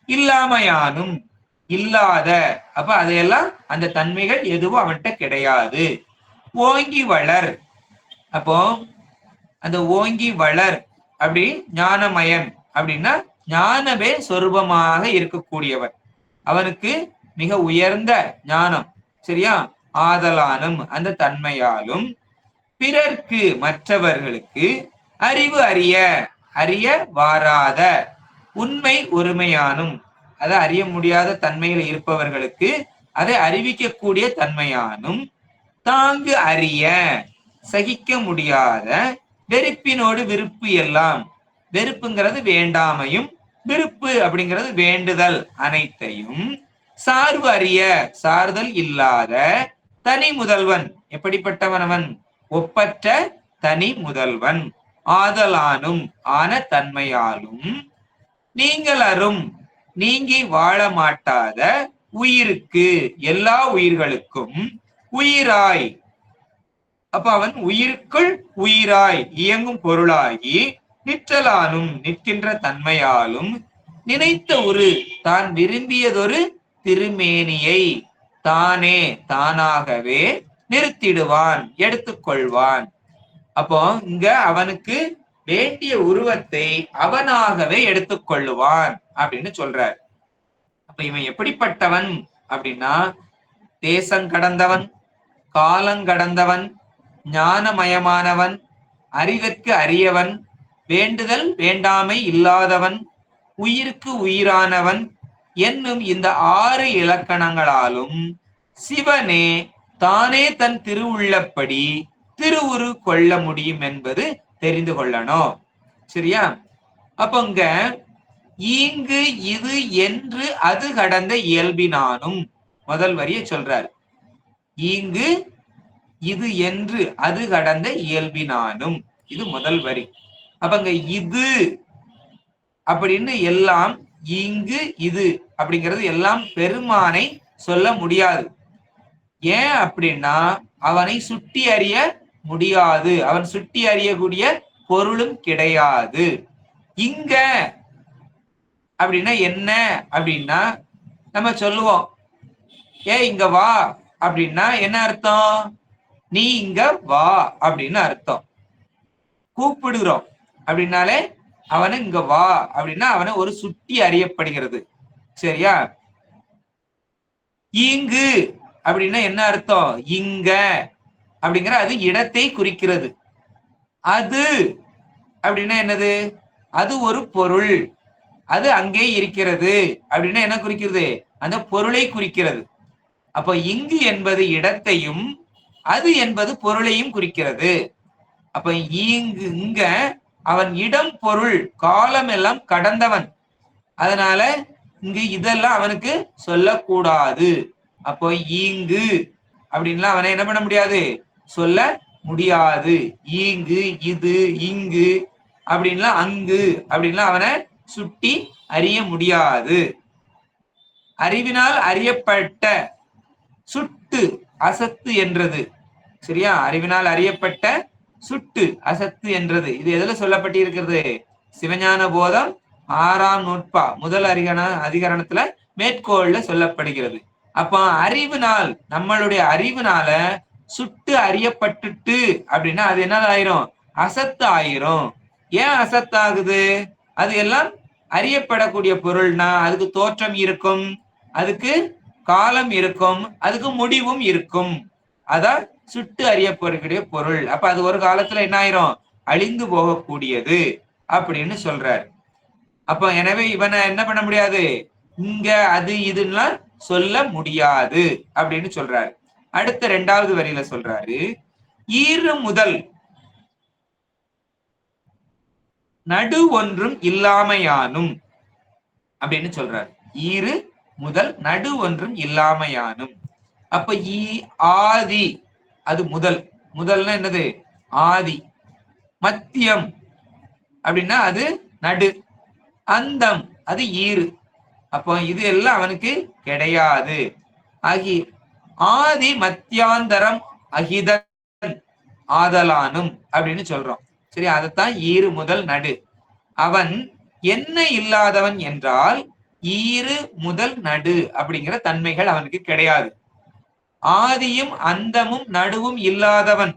இல்லாமையானும் இல்லாத. அப்ப அதையெல்லாம் அந்த தன்மைகள் எதுவும் அவன்கிட்ட கிடையாது. ஓங்கி வளர். அப்போ அந்த ஓங்கி வளர் அப்படி ஞானமயன் அப்படின்னா ஞானமே சொரூபமாக இருக்கக்கூடியவன், அவனுக்கு மிக உயர்ந்த ஞானம். சரியா? ஆதலானும் அந்த தன்மையாலும் பிறர்க்கு மற்றவர்களுக்கு அறிவு அறிய அறிய வாராத உண்மை ஒருமையானும், அதை அறிய முடியாத தன்மையில் இருப்பவர்களுக்கு அதை அறிவிக்கக்கூடிய தன்மையானும் தாங்கு அறிய சகிக்க முடியாத வெறுப்பினோடு விருப்பு எல்லாம். வெறுப்புங்கிறது வேண்டாமையும், விருப்பு அப்படிங்கிறது வேண்டுதல் அனைத்தையும் சார்பு அறிய சார்தல் இல்லாத தனி முதல்வன். எப்படிப்பட்டவன் அவன்? ஒப்பற்ற தனி முதல்வன். ஆதலானும் ஆன தன்மையாலும் நீங்கள் அரும் நீங்கி வாழ மாட்டாத உயிருக்கு எல்லா உயிர்களுக்கும் உயிராய். அப்ப அவன் உயிருக்குள் உயிராய் இயங்கும் பொருளாகி நிற்றலானும் நிற்கின்ற தன்மையாலும் நினைத்த ஒரு தான் விரும்பியதொரு திருமேனியை தானே தானாகவே நிறுத்திடுவான், எடுத்துக்கொள்வான். அப்போ இங்க அவனுக்கு வேண்டிய உருவத்தை அவனாகவே எடுத்துக்கொள்ளுவான் அப்படின்னு சொல்றார். அப்ப இவன் எப்படிப்பட்டவன் அப்படின்னா, தேசங்கடந்தவன், காலங்கடந்தவன், ஞானமயமானவன், அறிவிற்கு அரியவன், வேண்டுதல் வேண்டாமை இல்லாதவன், உயிருக்கு உயிரானவன் என்னும் இந்த 6 இலக்கணங்களாலும் சிவனே தானே தன் திருவுள்ளப்படி திருவுரு கொள்ள முடியும் என்பது தெரிந்து கொள்ளணும். சரியா? அப்ப இங்க ஈங்கு இது என்று அது கடந்த இயல்பினானும் முதல் வரியை சொல்றார். ஈங்கு இது என்று அது கடந்த இயல்பினானும், இது முதல் வரி. அப்பங்க இது அப்படின்னு எல்லாம், இங்கு இது அப்படிங்கிறது எல்லாம் பெருமானை சொல்ல முடியாது. ஏன் அப்படின்னா அவனை சுட்டி அறிய முடியாது, அவன் சுட்டி அறியக்கூடிய பொருளும் கிடையாது. இங்க அப்படின்னா என்ன அப்படின்னா, நம்ம சொல்லுவோம் இங்க வா அப்படின்னா என்ன அர்த்தம்? நீ இங்க வா அப்படின்னு அர்த்தம். கூப்பிடுகிறோம் அப்படின்னாலே அவனை இங்க வா அப்படின்னா அவனை ஒரு சுட்டி அறியப்படுகிறது. சரியா? இங்கு அப்படின்னா என்ன அர்த்தம்? இங்க அப்படிங்கிற அது இடத்தை குறிக்கிறது. அது அப்படின்னா என்னது? அது ஒரு பொருள், அது அங்கே இருக்கிறது அப்படின்னா என்ன குறிக்கிறது? அந்த பொருளை குறிக்கிறது. அப்ப இங்கு என்பது இடத்தையும், அது என்பது பொருளையும் குறிக்கிறது. அப்ப இங்கு இங்க அவன் இடம் பொருள் காலம் எல்லாம் கடந்தவன், அதனால இங்கு இதெல்லாம் அவனுக்கு சொல்லக்கூடாது. அப்போ இங்கு அப்படின்லாம் அவனை என்ன பண்ண முடியாது? சொல்ல முடியாது. ஈங்கு இது இங்கு அப்படின்லாம் அங்கு அப்படின்லாம் அவனை சுட்டி அறிய முடியாது. அறிவினால் அறியப்பட்ட சுட்டு அசத்து என்றது. சரியா? அறிவினால் அறியப்பட்ட சுட்டு அசத்து என்றது. இது எதுல சொல்லப்பட்டிருக்கிறது? சிவஞான போதம் 6ஆம் நூற்பா முதல் அதிகரணத்துல மேற்கோள்ல சொல்லப்படுகிறது. அப்ப அறிவுனால், நம்மளுடைய அறிவுனால சுட்டு அறியப்பட்டுட்டு அப்படின்னா அது என்ன ஆயிரும்? அசத்து ஆயிரும். ஏன் அசத்தாகுது? அது எல்லாம் அறியப்படக்கூடிய பொருள்னா அதுக்கு தோற்றம் இருக்கும், அதுக்கு காலம் இருக்கும், அதுக்கு முடிவும் இருக்கும். அதான் சுட்டு அறியப்படக்கூடிய பொருள். அப்ப அது ஒரு காலத்துல என்ன ஆயிரும்? அழிந்து போகக்கூடியது அப்படின்னு சொல்றாரு. அப்ப எனவே இவனை என்ன பண்ண முடியாது? இங்க அது இதுன்னா சொல்ல முடியாது அப்படின்னு சொல்றாரு. அடுத்த 2வது வரியில சொல்றாரு, ஈறு முதல் நடு ஒன்றும் இல்லாமையானும் அப்படின்னு சொல்றாரு. ஈறு முதல் நடு ஒன்றும் இல்லாமையானும். அப்ப ஆதி அது முதல். முதல்னா என்னது? ஆதி. மத்தியம் அப்படின்னா அது நடு. அந்தம் அது ஈறு. அப்போ இது எல்லாம் அவனுக்கு கிடையாது. ஆகி ஆதி மத்தியாந்தரம் அகிதன் ஆதலானும் அப்படின்னு சொல்றோம். சரி, அதைத்தான் ஈறு முதல் நடு. அவன் என்ன இல்லாதவன் என்றால் ஈறு முதல் நடு அப்படிங்கிற தன்மைகள் அவனுக்கு கிடையாது. ஆதியும் அந்தமும் நடுவும் இல்லாதவன்.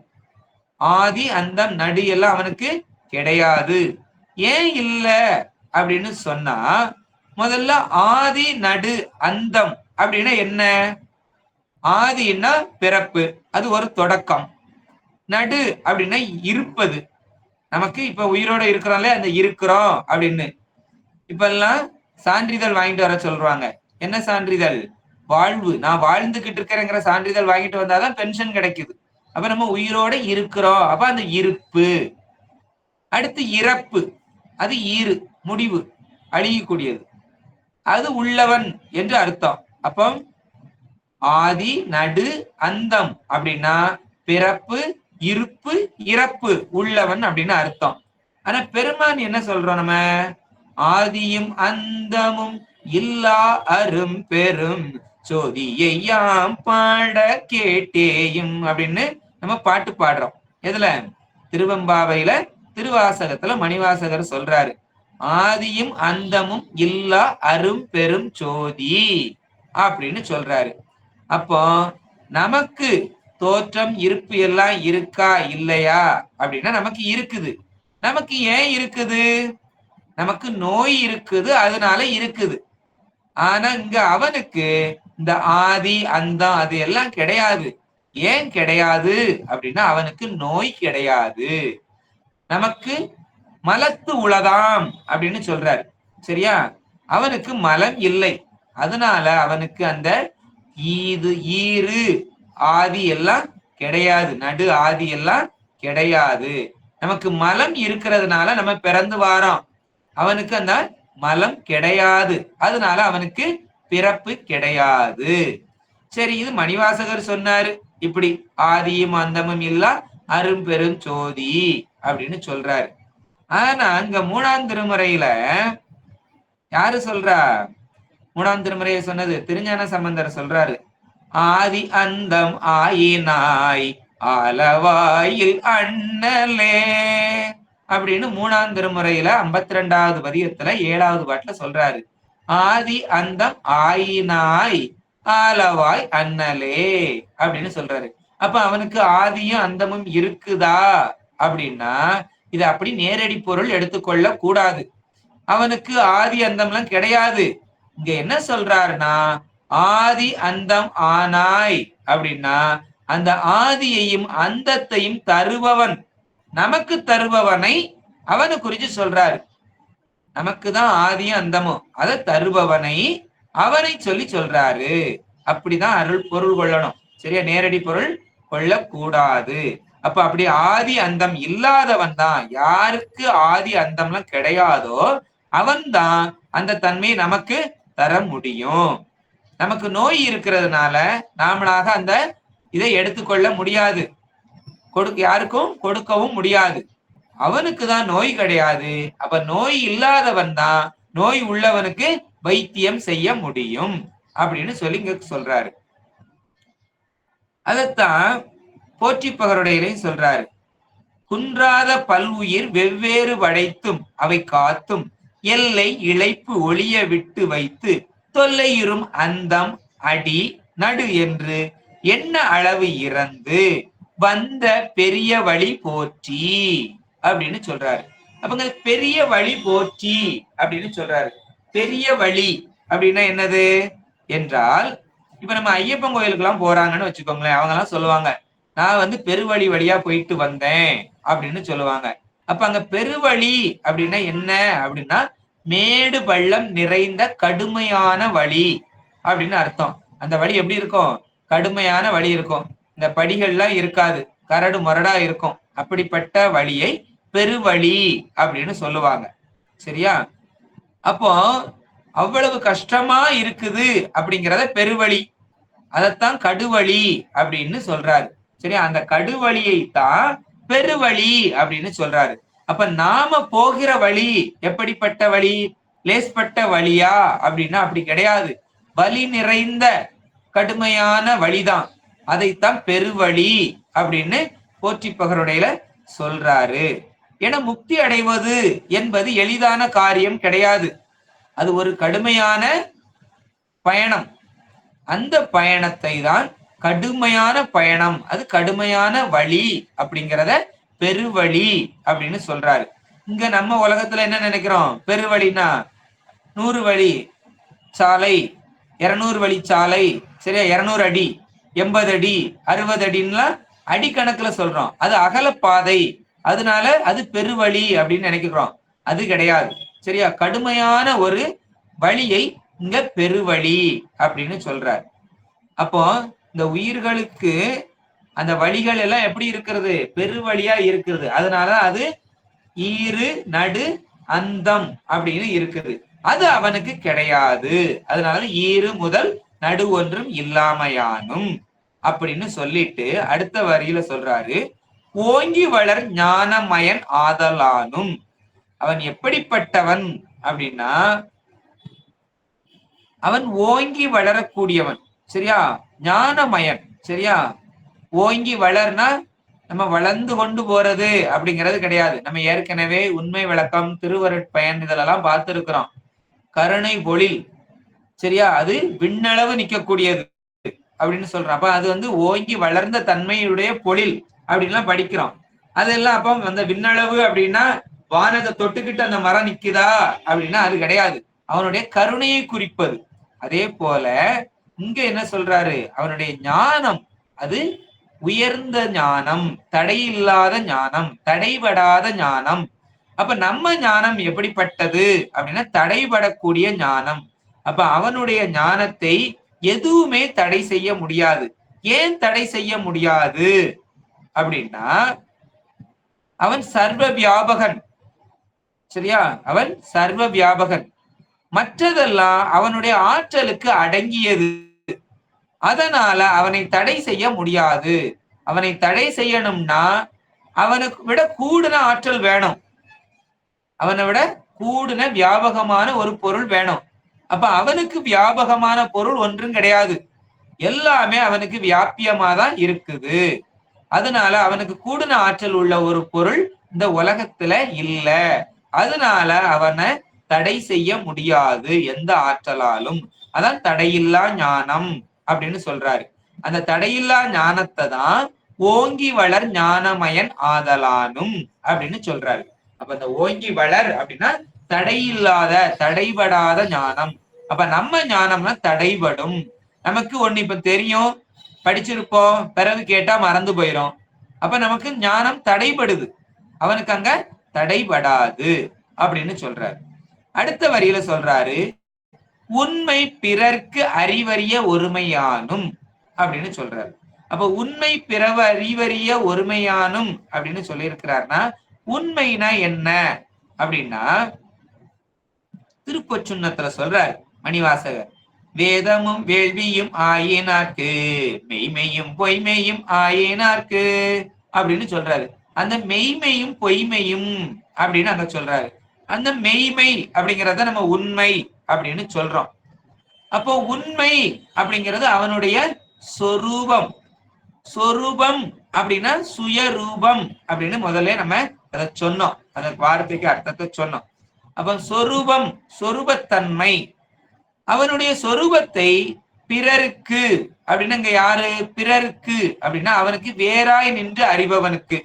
ஆதி அந்தம் நடு எல்லாம் அவனுக்கு கிடையாது. ஏன் இல்ல அப்படின்னு சொன்னா, முதல்ல ஆதி நடு அந்தம் அப்படின்னா என்ன? ஆதின்னா பிறப்பு, அது ஒரு தொடக்கம். நடு அப்படின்னா இருப்பது. நமக்கு இப்ப உயிரோட இருக்கிறோம்ல, அந்த இருக்கிறோம் அப்படின்னு இப்ப எல்லாம் சான்றிதழ் வாங்கிட்டு வர சொல்றாங்க. என்ன சான்றிதழ்? வாழ்வு. நான் வாழ்ந்துகிட்டு இருக்கிறேங்கிற சான்றிதழ் வாங்கிட்டு வந்தாதான் பென்ஷன் கிடைக்குது. அப்ப நம்ம உயிரோட இருக்கிறோம். அப்ப அந்த இருப்பு. அடுத்து இறப்பு, அது ஈறு, முடிவு, அழியக்கூடியது. அது உள்ளவன் என்று அர்த்தம். அப்போ ஆதி நடு அந்தம் அப்படின்னா பிறப்பு, இருப்பு, இறப்பு, உள்ளவன் அப்படின்னு அர்த்தம். ஆனா பெருமான் என்ன சொல்றோம் நம்ம? ஆதியும் அந்தமும் இல்லா அரும் பெரும் சோதியையாம் பாட கேட்டேயும் அப்படின்னு நம்ம பாட்டு பாடுறோம். எதுல? திருவெம்பாவையில திருவாசகத்துல மணிவாசகர் சொல்றாரு, ஆதியும் அந்தமும் இல்லா அரும் பெரும் சோதி அப்படின்னு சொல்றாரு. அப்போ நமக்கு தோற்றம் இருப்பு எல்லாம் இருக்கா இல்லையா அப்படின்னா நமக்கு இருக்குது. நமக்கு ஏன் இருக்குது? நமக்கு நோய் இருக்குது, அதனால இருக்குது. ஆனா இங்க அவனுக்கு இந்த ஆதி அந்தம் அது எல்லாம் கிடையாது. ஏன் கிடையாது அப்படின்னா அவனுக்கு நோய் கிடையாது. நமக்கு மலத்து உளதாம் அப்படின்னு சொல்றாரு. சரியா? அவனுக்கு மலம் இல்லை. அதனால அவனுக்கு அந்த ஈறு ஆதி எல்லாம் கிடையாது. நடு ஆதி எல்லாம் கிடையாது. நமக்கு மலம் இருக்கிறதுனால நம்ம பிறந்து வாரோம். அவனுக்கு அந்த மலம் கிடையாது. அதனால அவனுக்கு பிறப்பு கிடையாது. சரி, இது மணிவாசகர் சொன்னாரு. இப்படி ஆதியும் அந்தமும் இல்லா அரும் பெரும் சோதி அப்படின்னு சொல்றாரு. ஆனா அங்க 3ஆம் திருமுறையில யாரு சொல்றா? 3ஆம் திருமுறையை சொன்னது திருஞான சம்பந்தர் சொல்றாரு, ஆதி அந்தம் ஆயினாய் ஆலவாயில் அண்ணலே அப்படின்னு 3ஆம் திருமுறையில 52வது பதிகத்துல 7வது பாட்டுல சொல்றாரு. ஆதி அந்தம் ஆயினாய் ஆலவாய் அண்ணலே அப்படின்னு சொல்றாரு. அப்ப அவனுக்கு ஆதியும் அந்தமும் இருக்குதா அப்படின்னா இது அப்படி நேரடி பொருள் எடுத்துக்கொள்ள கூடாது. அவனுக்கு ஆதி அந்தம்லாம் கிடையாது. இங்க என்ன சொல்றாருன்னா ஆதி அந்தம் ஆனாய் அப்படின்னா அந்த ஆதியையும் அந்தத்தையும் தருபவன், நமக்கு தருபவனை அவனு குறிச்சு சொல்றாரு. நமக்குதான் ஆதியும் அந்தமும், அதை தருபவனை அவனை சொல்லி சொல்றாரு. அப்படிதான் அருள் பொருள் கொள்ளணும். சரியா? நேரடி பொருள் கொள்ளக்கூடாது. அப்ப அப்படி ஆதி அந்தம் இல்லாதவன் தான், யாருக்கு ஆதி அந்தம்லாம் கிடையாதோ அவன் தான் அந்த தன்மையை நமக்கு தர முடியும். நமக்கு நோய் இருக்கிறதுனால நாமளாக அந்த இதை எடுத்துக்கொள்ள முடியாது. யாருக்கும் கொடுக்கவும் முடியாது. அவனுக்கு தான் நோய் கிடையாது. அப்ப நோய் இல்லாதவன் தான் நோய் உள்ளவனுக்கு வைத்தியம் செய்ய முடியும் அப்படின்னு சொல்லி இங்க சொல்றாரு. அதத்தான் போற்றிப்பகருடையிலையும் சொல்றாரு. குன்றாத பல்வுயிர் வெவ்வேறு படைத்தும் அவை காத்தும் எல்லை இழைப்பு ஒளிய விட்டு வைத்து தொல்லையுறும் அந்தம் அடி நடு என்று என்ன அளவு இறந்து வந்த பெரிய வழி போற்றி அப்படின்னு சொல்றாரு. அப்பங்க பெரிய வழி போற்றி அப்படின்னு சொல்றாரு. பெரிய வழி அப்படின்னா என்னது என்றால், இப்ப நம்ம ஐயப்பன் கோயிலுக்கு எல்லாம் போறாங்கன்னு வச்சுக்கோங்களேன். அவங்க எல்லாம் சொல்லுவாங்க, நான் பெருவழி வழியா போயிட்டு வந்தேன் அப்படின்னு சொல்லுவாங்க. அப்ப அங்க பெருவழி அப்படின்னா என்ன அப்படின்னா மேடு பள்ளம் நிறைந்த கடுமையான வழி அப்படின்னு அர்த்தம். அந்த வழி எப்படி இருக்கும்? கடுமையான வழி இருக்கும். இந்த படிகள்லாம் இருக்காது, கரடு முரடா இருக்கும். அப்படிப்பட்ட வழியை பெருவழி அப்படின்னு சொல்லுவாங்க. சரியா? அப்போ அவ்வளவு கஷ்டமா இருக்குது அப்படிங்கிறத பெருவழி, அதத்தான் கடுவழி அப்படின்னு சொல்றாரு. சரியா? அந்த கடுவழியை தான் பெருவழி அப்படின்னு சொல்றாரு. அப்ப நாம போகிற வழி எப்படிப்பட்ட வழி? லேஸ்பட்ட வழியா அப்படின்னா அப்படி கிடையாது. வலி நிறைந்த கடுமையான வழிதான். அதைத்தான் பெருவழி அப்படின்னு போற்றிப்பகருடையில சொல்றாரு. என முக்தி அடைவது என்பது எளிதான காரியம் கிடையாது. அது ஒரு கடுமையான பயணம். அந்த பயணத்தை தான் கடுமையான பயணம், அது கடுமையான வழி அப்படிங்கிறத பெருவழி அப்படின்னு சொல்றாரு. இங்க நம்ம உலகத்துல என்ன நினைக்கிறோம்? பெருவழினா 100 வழி சாலை, 200 வழி சாலை, சரியா? 200 அடி, 80 அடி, 60 அடின்லாம் அடிக்கணக்குல சொல்றோம். அது அகலப்பாதை, அதனால அது பெருவழி அப்படின்னு நினைக்கிறோம். அது கிடையாது. சரியா? கடுமையான ஒரு வழியை இங்க பெருவழி அப்படின்னு சொல்றார். அப்போ இந்த உயிர்களுக்கு அந்த வழிகள் எல்லாம் எப்படி இருக்கிறது? பெருவழியா இருக்கிறது. அதனால அது ஈறு நடு அந்தம் அப்படின்னு இருக்குது. அது அவனுக்கு கிடையாது. அதனால ஈறு முதல் நடு ஒன்றும் இல்லாமையானும் அப்படின்னு சொல்லிட்டு அடுத்த வரியில சொல்றாரு, ஓங்கி வளர் ஞானமயன் ஆதலானும். அவன் எப்படிப்பட்டவன் அப்படின்னா, அவன் ஓங்கி வளரக்கூடியவன். சரியா? ஞானமயன். சரியா? ஓங்கி வளர்னா நம்ம வளர்ந்து கொண்டு போறது அப்படிங்கிறது கிடையாது. நம்ம ஏற்கனவே உண்மை விளக்கம், திருவருட்பயன் இதெல்லாம் பார்த்திருக்கிறோம். கருணை பொழில், சரியா? அது விண்ணளவு நிக்கக்கூடியது அப்படின்னு சொல்றோம். அப்ப அது வந்து ஓங்கி வளர்ந்த தன்மையுடைய பொழில் அப்படின்லாம் படிக்கிறோம். அதெல்லாம் அப்ப அந்த விண்ணளவு அப்படின்னா வானத்தை தொட்டுக்கிட்டு அந்த மரம் நிக்குதா அப்படின்னா அது கிடையாது. அவனுடைய கருணையை குறிப்பது. அதே போல இங்க என்ன சொல்றாரு? அவனுடைய ஞானம் அது உயர்ந்த ஞானம், தடையில்லாத ஞானம், தடைபடாத ஞானம். அப்ப நம்ம ஞானம் எப்படிப்பட்டது அப்படின்னா தடைபடக்கூடிய ஞானம். அப்ப அவனுடைய ஞானத்தை எதுவுமே தடை செய்ய முடியாது. ஏன் தடை செய்ய முடியாது அப்படின்னா அவன் சர்வ வியாபகன். சரியா? அவன் சர்வ வியாபகன். மற்றதெல்லாம் அவனுடைய ஆற்றலுக்கு அடங்கியது. அதனால அவனை தடை செய்ய முடியாது. அவனை தடை செய்யணும்னா அவனுக்கு விட கூடுன ஆற்றல் வேணும். அவனை விட கூடுன வியாபகமான ஒரு பொருள் வேணும். அப்ப அவனுக்கு வியாபகமான பொருள் ஒன்றும் கிடையாது. எல்லாமே அவனுக்கு வியாபியமா தான் இருக்குது. அதனால அவனுக்கு கூடுன ஆற்றல் உள்ள ஒரு பொருள் இந்த உலகத்துல இல்ல. அதனால அவனை தடை செய்ய முடியாது எந்த ஆற்றலாலும். அதான் தடையில்லா ஞானம் அப்படின்னு சொல்றாரு. அந்த தடையில்லா ஞானத்தை தான் ஓங்கி வளர் ஞானமயன் ஆதலானும் அப்படின்னு சொல்றாரு. அப்ப இந்த ஓங்கி வளர் அப்படின்னா தடையில்லாத, தடைபடாத ஞானம். அப்ப நம்ம ஞானம்னா தடைபடும். நமக்கு ஒண்ணு இப்ப தெரியும், படிச்சிருப்போம், பிறகு கேட்டா மறந்து போயிரும். அப்ப நமக்கு ஞானம் தடைபடுது. அவனுக்கு அங்க தடைபடாது அப்படின்னு சொல்றாரு. அடுத்த வரியில சொல்றாரு, உண்மை பிறர்க்கு அறிவறிய ஒருமையானும் அப்படின்னு சொல்றாரு. அப்ப உண்மை பிறவ அறிவறிய ஒருமையானும் அப்படின்னு சொல்லி இருக்கிறார்னா உண்மைனா என்ன அப்படின்னா திருப்பொச்சுன்னத்துல சொல்றார் மணிவாசகர், வேதமும் வேள்வியும் ஆயினார்க்கு மெய்மையும் பொய்மையும் ஆயினார்க்கு அப்படின்னு சொல்றாரு. அந்த மெய்மையும் பொய்மையும் அப்படின்னு அங்க சொல்றாரு. அந்த மெய்மை அப்படிங்கிறத நம்ம உண்மை அப்படின்னு சொல்றோம். அப்போ உண்மை அப்படிங்கிறது அவனுடைய சொரூபம். சொரூபம் அப்படின்னா சுயரூபம் அப்படின்னு முதல்ல நம்ம அதை சொன்னோம். அந்த வார்த்தைக்கு அர்த்தத்தை சொன்னோம். அப்ப சொரூபம், சொரூபத்தன்மை. அவனுடைய சொரூபத்தை பிறருக்கு அப்படின்னா இங்க யாரு? பிறருக்கு அப்படின்னா அவனுக்கு வேறாய் நின்று அறிபவனுக்கு.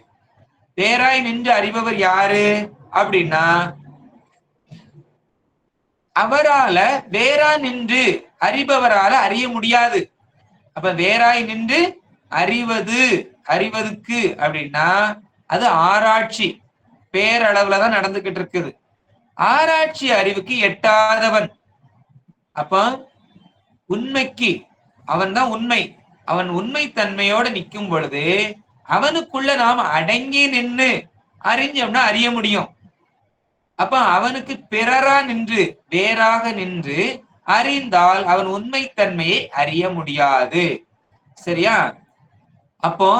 வேறாய் நின்று அறிபவர் யாரு அப்படின்னா அவரால வேறா நின்று அறிபவரால அறிய முடியாது. அப்ப வேறாய் நின்று அறிவது, அறிவதுக்கு அப்படின்னா அது ஆராய்ச்சி பேரளவுலதான் நடந்துகிட்டு இருக்குது. ஆராய்ச்சி அறிவுக்கு எட்டாதவன். அப்ப உண்மைக்கு அவன் தான் உண்மை. அவன் உண்மை தன்மையோட நிற்கும் பொழுது அவனுக்குள்ள நாம் அடங்கி நின்று அறிஞ்சோம்னா அறிய முடியும். அப்ப அவனுக்கு பிறரா நின்று வேறாக நின்று அறிந்தால் அவன் உண்மை தன்மையை அறிய முடியாது. சரியா? அப்போ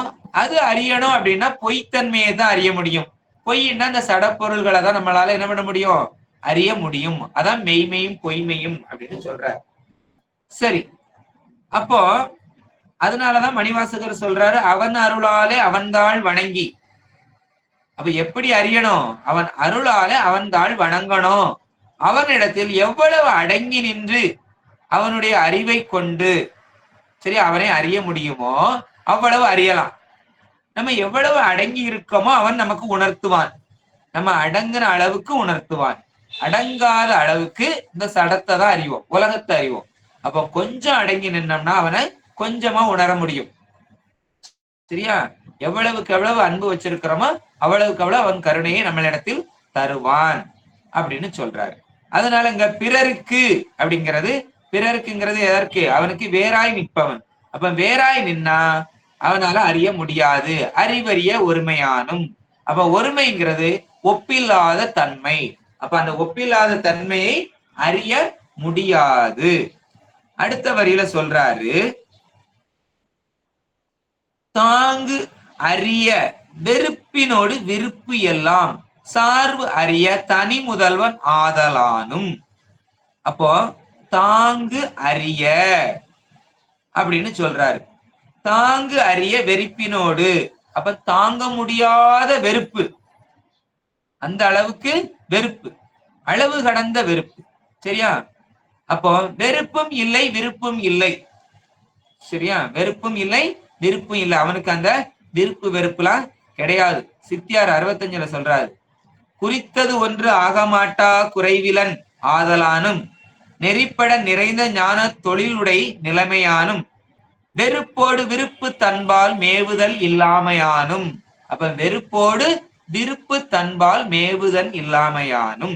அது அறியணும் அப்படின்னா பொய்த்தன்மையை தான் அறிய முடியும். பொய்ன்னா அந்த சடப்பொருள்களை தான் நம்மளால என்ன பண்ண முடியும், அறிய முடியும். அதான் மெய்மையும் பொய்மையும் அப்படின்னு சொல்ற. சரி, அப்போ அதனாலதான் மணிவாசகர் சொல்றாரு, அவன் அருளாலே அவன்தாள் வணங்கி. அப்ப எப்படி அறியணும்? அவன் அருளாலே அவன்தாள் வணங்கணும். அவனிடத்தில் எவ்வளவு அடங்கி நின்று அவனுடைய அறிவை கொண்டு சரி அவனை அறிய முடியுமோ அவ்வளவு அறியலாம். நம்ம எவ்வளவு அடங்கி இருக்கோமோ அவன் நமக்கு உணர்த்துவான். நம்ம அடங்குற அளவுக்கு உணர்த்துவான். அடங்காத அளவுக்கு இந்த சடத்தை தான் அறிவோம், உலகத்தை அறிவோம். அப்ப கொஞ்சம் அடங்கி நின்னோம்னா அவனை கொஞ்சமா உணர முடியும். சரியா? எவ்வளவுக்கு எவ்வளவு அன்பு வச்சிருக்கிறோமோ அவ்வளவுக்கு அவ்வளவு அவன் கருணையை நம்மளிடத்தில் தருவான் அப்படின்னு சொல்றாரு. அதனால இங்க பிறருக்கு அப்படிங்கிறது, பிறருக்குங்கிறது எதற்கு? அவனுக்கு வேறாய் நிற்பவன். அப்ப வேறாய் நின்னா அவனால அறிய முடியாது. அறிவறிய ஒருமையானும். அப்ப ஒருமைங்கிறது ஒப்பில்லாத தன்மை. அப்ப அந்த ஒப்பில்லாத தன்மையை அறிய முடியாது. அடுத்த வரியில சொல்றாரு, தாங்கு அறிய வெறுப்பினோடு விருப்பு எல்லாம் சார்பு அறிய தனி முதல்வன் ஆதலானும். அப்போ தாங்கு அறிய அப்படின்னு சொல்றாரு. தாங்கு அறிய வெறுப்பினோடு, அப்ப தாங்க முடியாத வெறுப்பு, அந்த அளவுக்கு வெறுப்பு, அளவு கடந்த வெறுப்பு. சரியா? அப்போ வெறுப்பும் இல்லை விருப்பும் இல்லை. சரியா? வெறுப்பும் இல்லை விருப்பும் இல்லை. அவனுக்கு அந்த விருப்பு வெறுப்புலாம் கிடையாது. சித்தியார் 65ல சொல்றாரு, குறித்தது ஒன்று ஆகமாட்டா குறைவிலன் ஆதலானும் நெறிப்பட நிறைந்த ஞான தொழிலுடை நிலைமையானும் வெறுப்போடு விருப்பு தன்பால் மேவுதல் இல்லாமையானும். அப்ப வெறுப்போடு விருப்பு தன்பால் மேவுதல் இல்லாமையானும்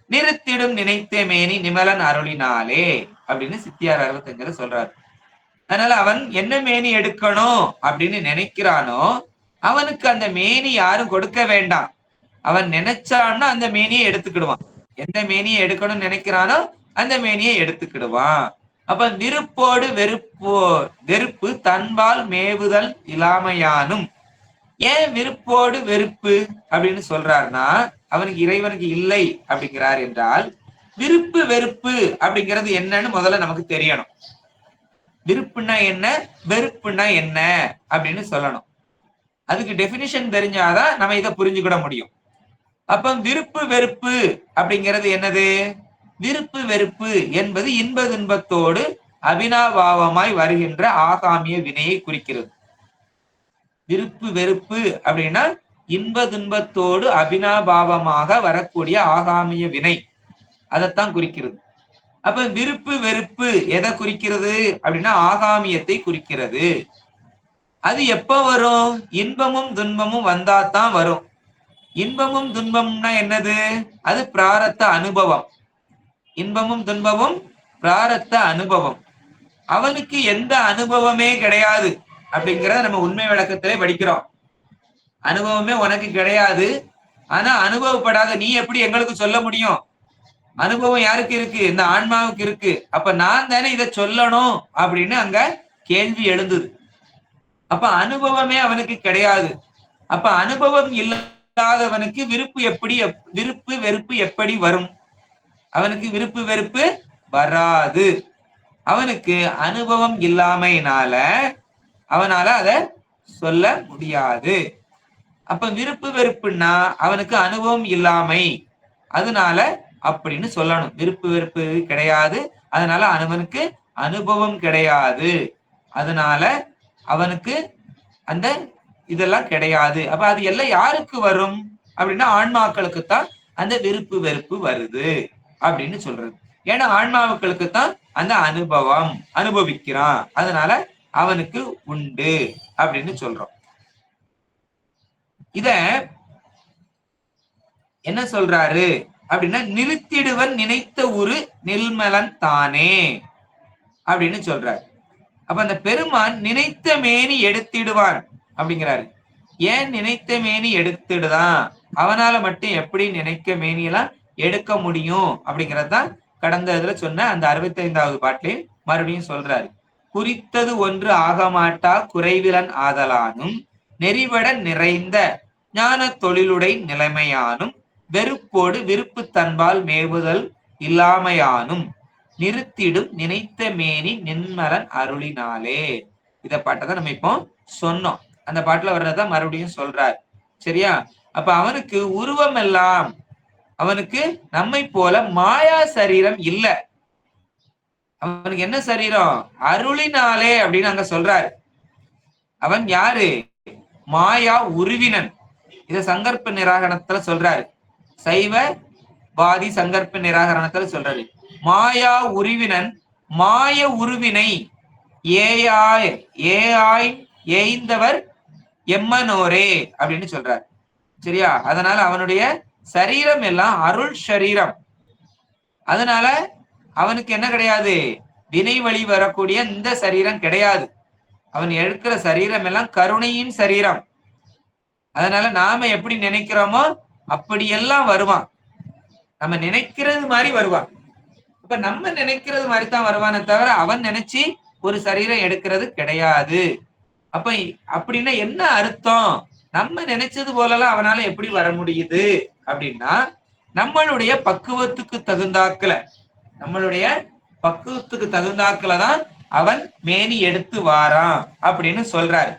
நிறுத்திடும் நினைத்த மேனி நிமலன் அருளினாலே அப்படின்னு சித்தியார் 65ல சொல்றாரு. அதனால அவன் என்ன மேனி எடுக்கணும் அப்படின்னு நினைக்கிறானோ அவனுக்கு அந்த மேனி யாரும் கொடுக்க வேண்டாம். அவன் நினைச்சான்னா அந்த மேனியை எடுத்துக்கிடுவான். எந்த மேனியை எடுக்கணும்னு நினைக்கிறானோ அந்த மேனியை எடுத்துக்கிடுவான். அப்ப விருப்போடு வெறுப்பு தன்பால் மேவுதல் இல்லாமையானும். ஏன் விருப்போடு வெறுப்பு அப்படின்னு சொல்றாருன்னா, அவனுக்கு இறைவனுக்கு இல்லை அப்படிங்கிறார் என்றால் விருப்பு வெறுப்பு அப்படிங்கிறது என்னன்னு முதல்ல நமக்கு தெரியணும். விருப்புன்னா என்ன, வெறுப்புன்னா என்ன அப்படின்னு சொல்லணும். அதுக்கு டெபினிஷன் தெரிஞ்சாதான் நம்ம இதை புரிஞ்சுக்கிட முடியும். அப்ப விருப்பு வெறுப்பு அப்படிங்கிறது என்னது? விருப்பு வெறுப்பு என்பது இன்ப துன்பத்தோடு அபினாபாவமாய் வருகின்ற ஆகாமிய வினையை குறிக்கிறது. விருப்பு வெறுப்பு அப்படின்னா இன்ப துன்பத்தோடு அபினாபாவமாக வரக்கூடிய ஆகாமிய வினை, அதைத்தான் குறிக்கிறது. அப்ப விருப்பு வெறுப்பு எதை குறிக்கிறது அப்படின்னா ஆகாமியத்தை குறிக்கிறது. அது எப்ப வரும்? இன்பமும் துன்பமும் வந்தாதான் வரும். இன்பமும் துன்பம்னா என்னது? அது பிராரத்த அனுபவம். இன்பமும் துன்பமும் பிராரத்த அனுபவம். அவனுக்கு எந்த அனுபவமே கிடையாது அப்படிங்கிறத நம்ம உண்மை விளக்கத்திலே படிக்கிறோம். அனுபவமே உனக்கு கிடையாது, ஆனா அனுபவப்படாத நீ எப்படி எங்களுக்கு சொல்ல முடியும்? அனுபவம் யாருக்கு இருக்கு? இந்த ஆன்மாவுக்கு இருக்கு. அப்ப நான் தானே இதை சொல்லணும் அப்படின்னு அங்க கேள்வி எழுந்தது. அப்ப அனுபவமே அவனுக்கு கிடையாது. அப்ப அனுபவம் இல்லாதவனுக்கு விருப்பு வெறுப்பு எப்படி வரும்? அவனுக்கு விருப்பு வெறுப்பு வராது. அவனுக்கு அனுபவம் இல்லாமையினால அவனால அத சொல்ல முடியாது. அப்ப விருப்பு வெறுப்புன்னா அவனுக்கு அனுபவம் இல்லாமை, அதனால அப்படின்னு சொல்லணும். விருப்பு வெறுப்பு கிடையாது, அதனால அவனுக்கு அனுபவம் கிடையாது, அதனால அவனுக்கு அந்த இதெல்லாம் கிடையாது. அப்ப அது எல்லாம் யாருக்கு வரும் அப்படின்னா ஆன்மாக்களுக்குத்தான் அந்த விருப்பு வெறுப்பு வருது அப்படின்னு சொல்றது. ஏன்னா ஆன்மாவுக்களுக்குத்தான் அந்த அனுபவம் அனுபவிக்கிறான், அதனால அவனுக்கு உண்டு அப்படின்னு சொல்றோம். இத என்ன சொல்றாரு அப்படின்னா, நிறுத்திடுவன் நினைத்த ஒரு நில்மலன் தானே. அப்படின்னு சொல்றாரு. அப்ப அந்த பெருமான் நினைத்த மேனி எடுத்திடுவான் அப்படிங்கிறாரு. ஏன் நினைத்த மேனி எடுத்துடுதான்? அவனால மட்டும் எப்படி நினைக்க மேனியெல்லாம் எடுக்க முடியும் அப்படிங்கறதுதான் கடந்த இதுல சொன்ன அந்த 65வது பாட்டிலே மறுபடியும் சொல்றாரு. குறித்தது ஒன்று ஆகமாட்டா குறைவிலன் ஆதலானும் நெறிபட நிறைந்த ஞான தொழிலுடை நிலைமையானும் வெறுப்போடு விருப்பு தன்பால் மேவுதல் இல்லாமையானும் நிறுத்திடும் நினைத்த மேனி நின்மலன் அருளினாலே. இத பாட்டை நம்ம இப்போ சொன்னோம். அந்த பாட்டுல வர்றதான் மறுபடியும் சொல்றார். சரியா? அப்ப அவனுக்கு உருவம் எல்லாம், அவனுக்கு நம்மை போல மாயா சரீரம் இல்ல. அவனுக்கு என்ன சரீரம்? அருளினாலே அப்படின்னு அங்க சொல்றாரு. அவன் யாரு? மாயா உருவினன். இத சங்கற்ப நிராகரணத்துல சொல்றாரு. சைவ வாதி சங்கற்ப நிராகரணத்துல சொல்றாரு. மாயா உருவினன் மாய உருவினை ஏயாய் ஏயாய் ஏய்ந்தவர் எம்மனோரே அப்படின்னு சொல்றார். சரியா? அதனால அவனுடைய சரீரம் எல்லாம் அருள் சரீரம். அதனால அவனுக்கு என்ன கிடையாது? வினை வழி வரக்கூடிய இந்த சரீரம் கிடையாது. அவன் எடுக்கிற சரீரம் எல்லாம் கருணையின் சரீரம். அதனால நாம எப்படி நினைக்கிறோமோ அப்படியெல்லாம் வருவான். நம்ம நினைக்கிறது மாதிரி வருவான். இப்ப நம்ம நினைக்கிறது மாதிரி தான் வருவானே தவிர அவன் நினைச்சு ஒரு சரீரம் எடுக்கிறது கிடையாது. அப்ப அப்படின்னா என்ன அர்த்தம்? நம்ம நினைச்சது போலலாம் அவனால எப்படி வர முடியுது அப்படின்னா, நம்மளுடைய பக்குவத்துக்கு தகுந்தாக்குலதான் அவன் மேனி எடுத்து வாரான் அப்படின்னு சொல்றாரு.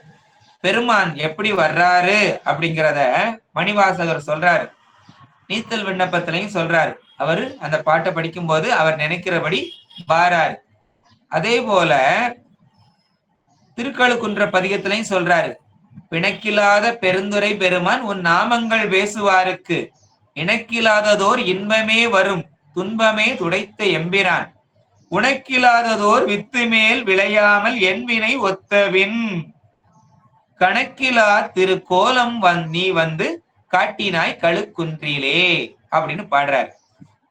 பெருமான் எப்படி வர்றாரு அப்படிங்கிறத மணிவாசகர் சொல்றாரு. நீத்தல் விண்ணப்பத்திலையும் சொல்றாரு. அவரு அந்த பாட்டை படிக்கும் போது அவர் நினைக்கிறபடி வாராரு. அதே போல திருக்கழுக்குன்ற பதிகத்திலையும் சொல்றாரு. பிணக்கில்லாத பெருந்துரை பெருமான் உன் நாமங்கள் பேசுவாருக்கு இணக்கில்லாததோர் இன்பமே வரும் துன்பமே துடைத்த எம்பிரான் உனக்கில்லாததோர் வித்து மேல் விளையாமல் என்வினை ஒத்தவின் கணக்கிலா திரு கோலம் நீ வந்து காட்டினாய் கழுக்குன்றிலே அப்படின்னு பாடுறாரு.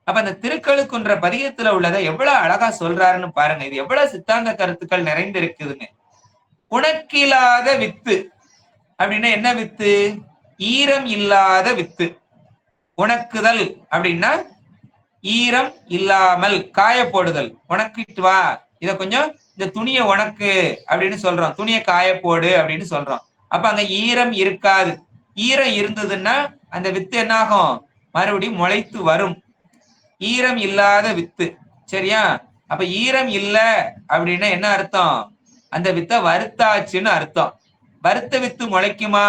அப்ப அந்த திருக்கழுக்குன்ற பதிகத்துல உள்ளதை எவ்வளவு அழகா சொல்றாருன்னு பாருங்க. இது எவ்வளவு சித்தாந்த கருத்துக்கள் நிறைந்து இருக்குதுன்னு. உனக்கில்லாத வித்து அப்படின்னா என்ன வித்து? ஈரம் இல்லாத வித்து. உனக்குதல் அப்படின்னா ஈரம் இல்லாமல் காய போடுதல். உனக்கிட்டு வா, இத கொஞ்சம் இந்த துணியை உனக்கு அப்படின்னு சொல்றோம். துணியை காய போடு அப்படின்னு சொல்றோம். அப்ப அங்க ஈரம் இருக்காது. ஈரம் இருந்ததுன்னா அந்த வித்து என்ன ஆகும்? மறுபடியும் முளைத்து வரும். ஈரம் இல்லாத வித்து. சரியா? அப்ப ஈரம் இல்ல அப்படின்னா என்ன அர்த்தம்? அந்த வித்தை வறுத்தாச்சுன்னு அர்த்தம். வறுத்த வித்து முளைக்குமா?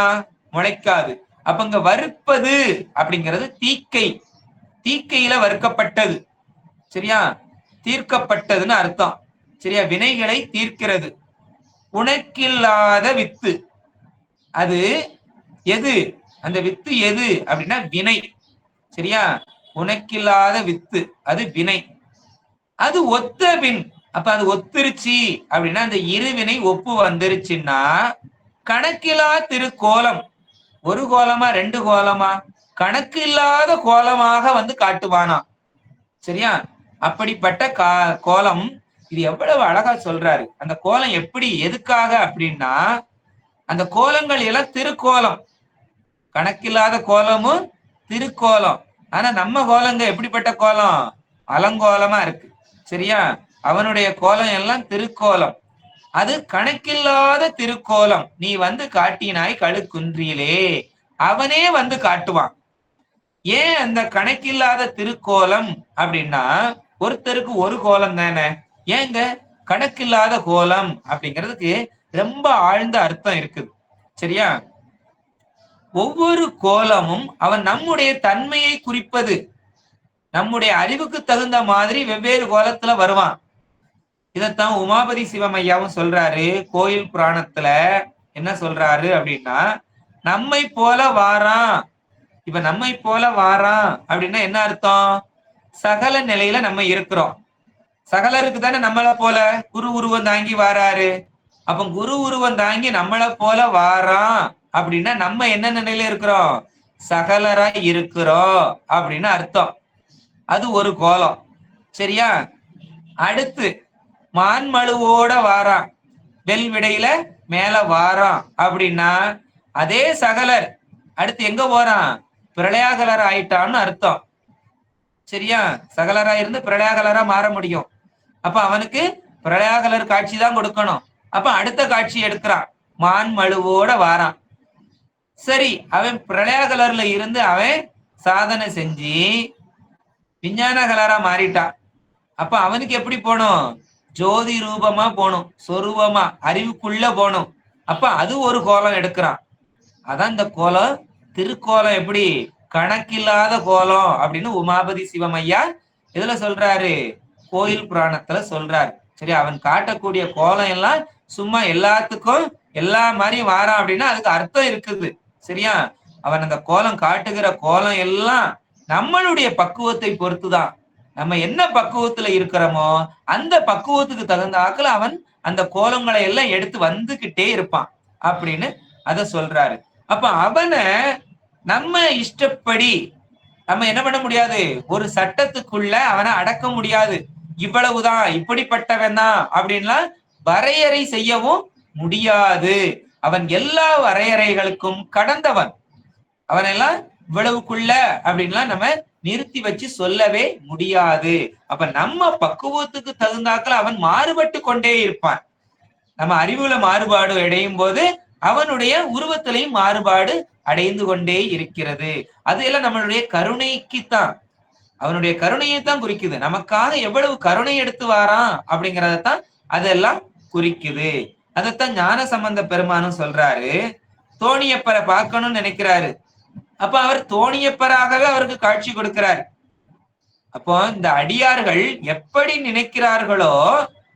முளைக்காது. அப்ப இங்க வறுப்பது அப்படிங்கிறது தீக்கை. தீக்கையில வறுக்கப்பட்டது. சரியா? தீர்க்கப்பட்டதுன்னு அர்த்தம். சரியா? வினைகளை தீர்க்கிறது. உனக்கில்லாத வித்து அது எது? அந்த வித்து எது அப்படின்னா வினை. சரியா? உனக்கில்லாத வித்து அது வினை. அது ஒத்த வின். அப்ப அது ஒத்துருச்சு அப்படின்னா அந்த இருவினை ஒப்பு வந்துருச்சுன்னா கணக்கில்லா திருக்கோலம். ஒரு கோலமா ரெண்டு கோலமா? கணக்கு இல்லாத கோலமாக வந்து காட்டுவானா. சரியா? அப்படிப்பட்ட கோலம். இது எவ்வளவு அழகா சொல்றாரு. அந்த கோலம் எப்படி எதுக்காக அப்படின்னா அந்த கோலங்கள் எல்லாம் திருக்கோலம். கணக்கில்லாத கோலமும் திருக்கோலம். ஆனா நம்ம கோலங்க எப்படிப்பட்ட கோலம்? அலங்கோலமா இருக்கு. சரியா? அவனுடைய கோலம் எல்லாம் திருக்கோலம். அது கணக்கில்லாத திருக்கோலம் நீ வந்து காட்டினாய் கழுக்குன்றிலே. அவனே வந்து காட்டுவான். ஏன் அந்த கணக்கில்லாத திருக்கோலம் அப்படின்னா ஒருத்தருக்கு ஒரு கோலம் தானே. ஏங்க கணக்கில்லாத கோலம் அப்படிங்கிறதுக்கு ரொம்ப ஆழ்ந்த அர்த்தம் இருக்குது. சரியா? ஒவ்வொரு கோலமும் அவன் நம்முடைய தன்மையை குறிப்பது. நம்முடைய அறிவுக்கு தகுந்த மாதிரி வெவ்வேறு கோலத்துல வருவான். இதத்தான் உமாபதி சிவமையாவும் சொல்றாரு. கோயில் புராணத்துல என்ன சொல்றாரு அப்படின்னா நம்மை போல வாரான். இப்ப நம்மை போல வாரான் அப்படின்னா என்ன அர்த்தம்? சகல நிலையில நம்ம இருக்கிறோம். சகலருக்கு தானே நம்மளை போல குரு உருவம் தாங்கி வாராரு. அப்ப குரு உருவம் தாங்கி நம்மளை போல வாரான் அப்படின்னா நம்ம என்ன நிலையில இருக்கிறோம்? சகலரா இருக்கிறோம் அப்படின்னு அர்த்தம். அது ஒரு கோலம். சரியா? அடுத்து மான்மழுவோட வாரான், வெல் விடையில மேல வாரான் அப்படின்னா அதே சகலர் அடுத்து எங்க போறான்? பிரளயாகலர் ஆயிட்டான்னு அர்த்தம். சரியா? சகலரா இருந்து பிரளயாகலரா மாற முடியும். அப்ப அவனுக்கு பிரளயாகலர் காட்சி தான் கொடுக்கணும். அப்ப அடுத்த காட்சி எடுக்கிறான், மான்மழுவோட வாரான். சரி, அவன் பிரளயாகலர்ல இருந்து அவன் சாதனை செஞ்சு விஞ்ஞான கலரா மாறிட்டான். அப்ப அவனுக்கு எப்படி போகணும்? ஜோதி ரூபமா போகணும், சொரூபமா அறிவுக்குள்ள போகணும். அப்ப அது ஒரு கோலம் எடுக்கிறான். அதான் இந்த கோலம் திருக்கோலம். எப்படி? கணக்கில்லாத கோலம் அப்படின்னு உமாபதி சிவமையா இதுல சொல்றாரு, கோயில் புராணத்துல சொல்றாரு. சரி, அவன் காட்டக்கூடிய கோலம் எல்லாம் சும்மா எல்லாத்துக்கும் எல்லா மாதிரியும் வாரான் அப்படின்னா அதுக்கு அர்த்தம் இருக்குது. சரியா? அவன் அந்த கோலம் காட்டுகிற கோலம் எல்லாம் நம்மளுடைய பக்குவத்தை பொறுத்துதான். நம்ம என்ன பக்குவத்துல இருக்கிறோமோ அந்த பக்குவத்துக்கு தகுந்தாக்குல அவன் அந்த கோலங்களை எல்லாம் எடுத்து வந்துகிட்டே இருப்பான் அப்படின்னு அத சொல்றாரு. அப்ப அவனை நம்ம இஷ்டப்படி நம்ம என்ன பண்ண முடியாது, ஒரு சட்டத்துக்குள்ள அவனை அடக்க முடியாது. இவ்வளவுதான், இப்படிப்பட்டவன் தான் அப்படின்லாம் வரையறை செய்யவும் முடியாது. அவன் எல்லா வரையறைகளுக்கும் கடந்தவன். அவனெல்லாம் இவ்வளவுக்குள்ள அப்படின்லாம் நம்ம நிறுத்தி வச்சு சொல்லவே முடியாது. அப்ப நம்ம பக்குவத்துக்கு தகுந்தாக்கள் அவன் மாறுபட்டு கொண்டே இருப்பான். நம்ம அறிவுல மாறுபாடு அடையும் போது அவனுடைய உருவத்திலையும் மாறுபாடு அடைந்து கொண்டே இருக்கிறது. அது எல்லாம் நம்மளுடைய கருணைக்குத்தான், அவனுடைய கருணையை தான் குறிக்குது. நமக்காக எவ்வளவு கருணை எடுத்து வாரான் அப்படிங்கறதான் அதெல்லாம் குறிக்குது. அதைத்தான் ஞான சம்பந்த பெருமானும் சொல்றாரு. தோணியப்பரை பார்க்கணும்னு நினைக்கிறாரு. அப்ப அவர் தோணியப்பராகவே அவருக்கு காட்சி கொடுக்கிறார். அப்போ இந்த அடியார்கள் எப்படி நினைக்கிறார்களோ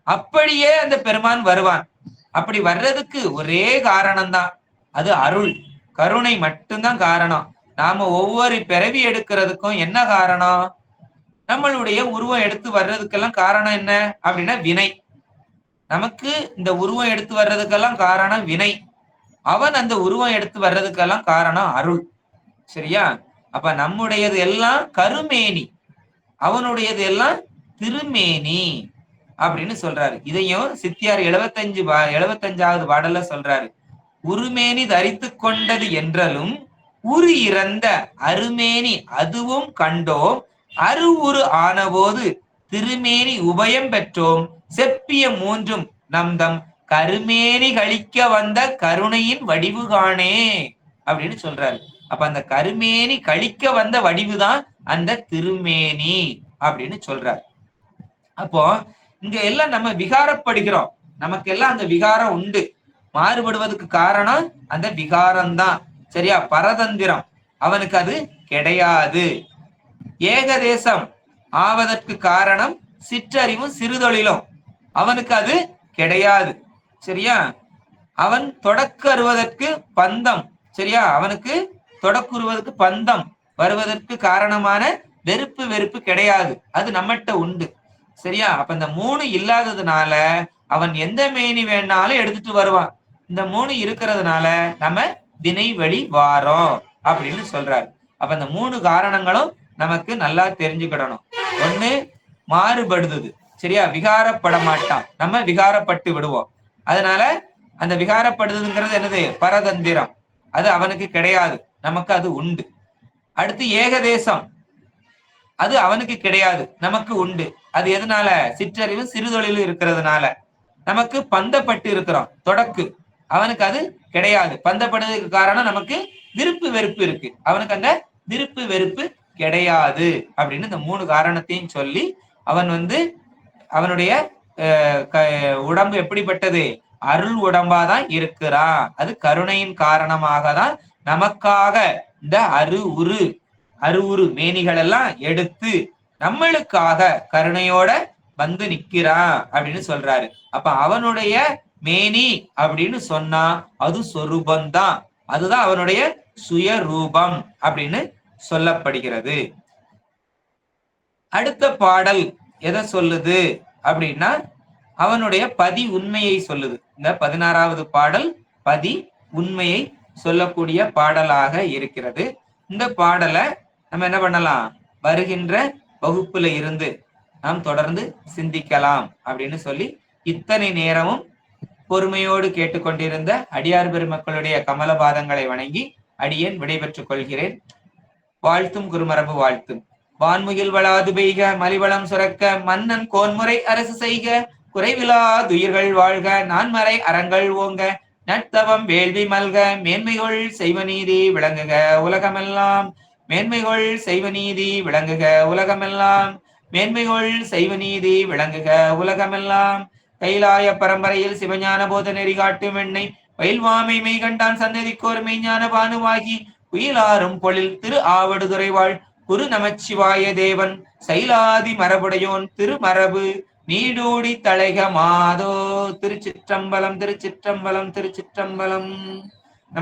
அப்படியே அந்த பெருமான் வருவான். அப்படி வர்றதுக்கு ஒரே காரணம்தான், அது அருள் கருணை மட்டும்தான் காரணம். நாம ஒவ்வொரு பிறவி எடுக்கிறதுக்கும் என்ன காரணம்? நம்மளுடைய உருவம் எடுத்து வர்றதுக்கெல்லாம் காரணம் என்ன அப்படின்னா வினை. நமக்கு இந்த உருவம் எடுத்து வர்றதுக்கெல்லாம் காரணம் வினை. அவன் அந்த உருவம் எடுத்து வர்றதுக்கெல்லாம் காரணம் அருள். சரியா? அப்ப நம்முடையது எல்லாம் கருமேனி, அவனுடையது எல்லாம் திருமேனி அப்படின்னு சொல்றாரு. இதையும் சித்தியார் 75வது பாடல்ல சொல்றாரு. உருமேனி தரித்து கொண்டது என்றலும் உரு இறந்த அருமேனி அதுவும் கண்டோம், அருவுரு ஆனபோது திருமேனி உபயம் பெற்றோம், செப்பிய மூன்றும் நம்தம் கருமேனி கழிக்க வந்த கருணையின் வடிவு காணே அப்படின்னு சொல்றாரு. அப்ப அந்த கருமேனி கழிக்க வந்த வடிவுதான் அந்த திருமேனி அப்படின்னு சொல்றாரு. அப்போ இங்க எல்லாம் நம்ம விகாரப்படுகிறோம், நமக்கு எல்லாம் அந்த விகாரம் உண்டு. மாறுபடுவதற்கு காரணம் அந்த விகாரம்தான். சரியா? பரதந்திரம் அவனுக்கு அது கிடையாது. ஏகதேசம் ஆவதற்கு காரணம் சிற்றறிவும் சிறுதொழிலும், அவனுக்கு அது கிடையாது. சரியா? அவன் தொடக்கருவதற்கு பந்தம். சரியா? அவனுக்கு தொடக்குருவதற்கு பந்தம் வருவதற்கு காரணமான வெறுப்பு வெறுப்பு கிடையாது, அது நம்மகிட்ட உண்டு. சரியா? அப்ப இந்த 3 இல்லாததுனால அவன் எந்த மேனி வேணாலும் எடுத்துட்டு வருவான். இந்த 3 இருக்கிறதுனால நம்ம வினை வழி வாரோம் அப்படின்னு சொல்றாரு. அப்ப இந்த 3 காரணங்களும் நமக்கு நல்லா தெரிஞ்சுக்கிடணும். ஒண்ணு, மாறுபடுது. சரியா? விகாரப்பட மாட்டான், நம்ம விகாரப்பட்டு விடுவோம். அதனால அந்த விகாரப்படுதுங்கிறது என்னது? பரதந்திரம், அது அவனுக்கு கிடையாது, நமக்கு அது உண்டு. அடுத்து ஏகதேசம், அது அவனுக்கு கிடையாது, நமக்கு உண்டு. அது எதனால? சிற்றறிவு சிறுதொழிலும் இருக்கிறதுனால. நமக்கு பந்தப்பட்டு இருக்கிறோம், தொடக்கு, அவனுக்கு அது கிடையாது. பந்தப்படுறதுக்கு காரணம் நமக்கு விருப்பு வெறுப்பு இருக்கு, அவனுக்கு அந்த விருப்பு வெறுப்பு கிடையாது அப்படின்னு இந்த 3 காரணத்தையும் சொல்லி அவன் அவனுடைய உடம்பு எப்படிப்பட்டது? அருள் உடம்பாதான் இருக்கிறான். அது கருணையின் காரணமாக தான் நமக்காக இந்த அருவுரு மேனிகள் எல்லாம் எடுத்து நம்மளுக்காக கருணையோட வந்து நிக்கிறான் அப்படின்னு சொல்றாரு. அப்ப அவனுடைய மேனி அப்படின்னு சொன்னா அது சொரூபந்தான், அதுதான் அவனுடைய சுயரூபம் அப்படின்னு சொல்லப்படுகிறது. அடுத்த பாடல் எதை சொல்லுது அப்படின்னா அவனுடைய பதி உண்மையை சொல்லுது. இந்த 16வது பாடல் பதி உண்மையை சொல்லக்கூடிய பாடலாக இருக்கிறது. இந்த பாடலை நம்ம என்ன பண்ணலாம்? வருகின்ற வகுப்புல இருந்து நாம் தொடர்ந்து சிந்திக்கலாம் அப்படின்னு சொல்லி இத்தனை நேரமும் பொறுமையோடு கேட்டுக்கொண்டிருந்த அடியார் பெருமக்களுடைய கமலபாதங்களை வணங்கி அடியேன் விடைபெற்றுக் கொள்கிறேன். வாழ்த்தும் குருமரபு வாழ்த்தும். வான்முகில் வளாது பெய்க, மலிவளம் சுரக்க, மன்னன் கோன்முறை அரசு செய்க, குறைவிலாதுயிர்கள் வாழ்க, நான்மறை அறங்கள் ஓங்க, நட்தவம் வேள்வி மல்க, மேன்மைகொள் செய்வநீதி விளங்குக உலகமெல்லாம், மேன்மைகொள் செய்வநீதி விளங்குக உலகமெல்லாம், மேன்மைகொள் செய்வநீதி விளங்குக உலகமெல்லாம். கைலாய பரம்பரையில் சிவஞான போத நெறி காட்டும் எண்ணெய் பயில்வாமை மெய்கண்டான் சன்னதிக்கோர் மெய்ஞான பானுவாகி உயிலாரும் பொழில் திரு ஆவடுதுறை வாழ் குரு நமச்சிவாய தேவன் சைலாதி மரபுடையோன் திருமரபு நீடூடி தலைக மாதோ. திருச்சிற்றம்பலம் திருச்சிற்றம்பலம் திருச்சிற்றம்பலம்.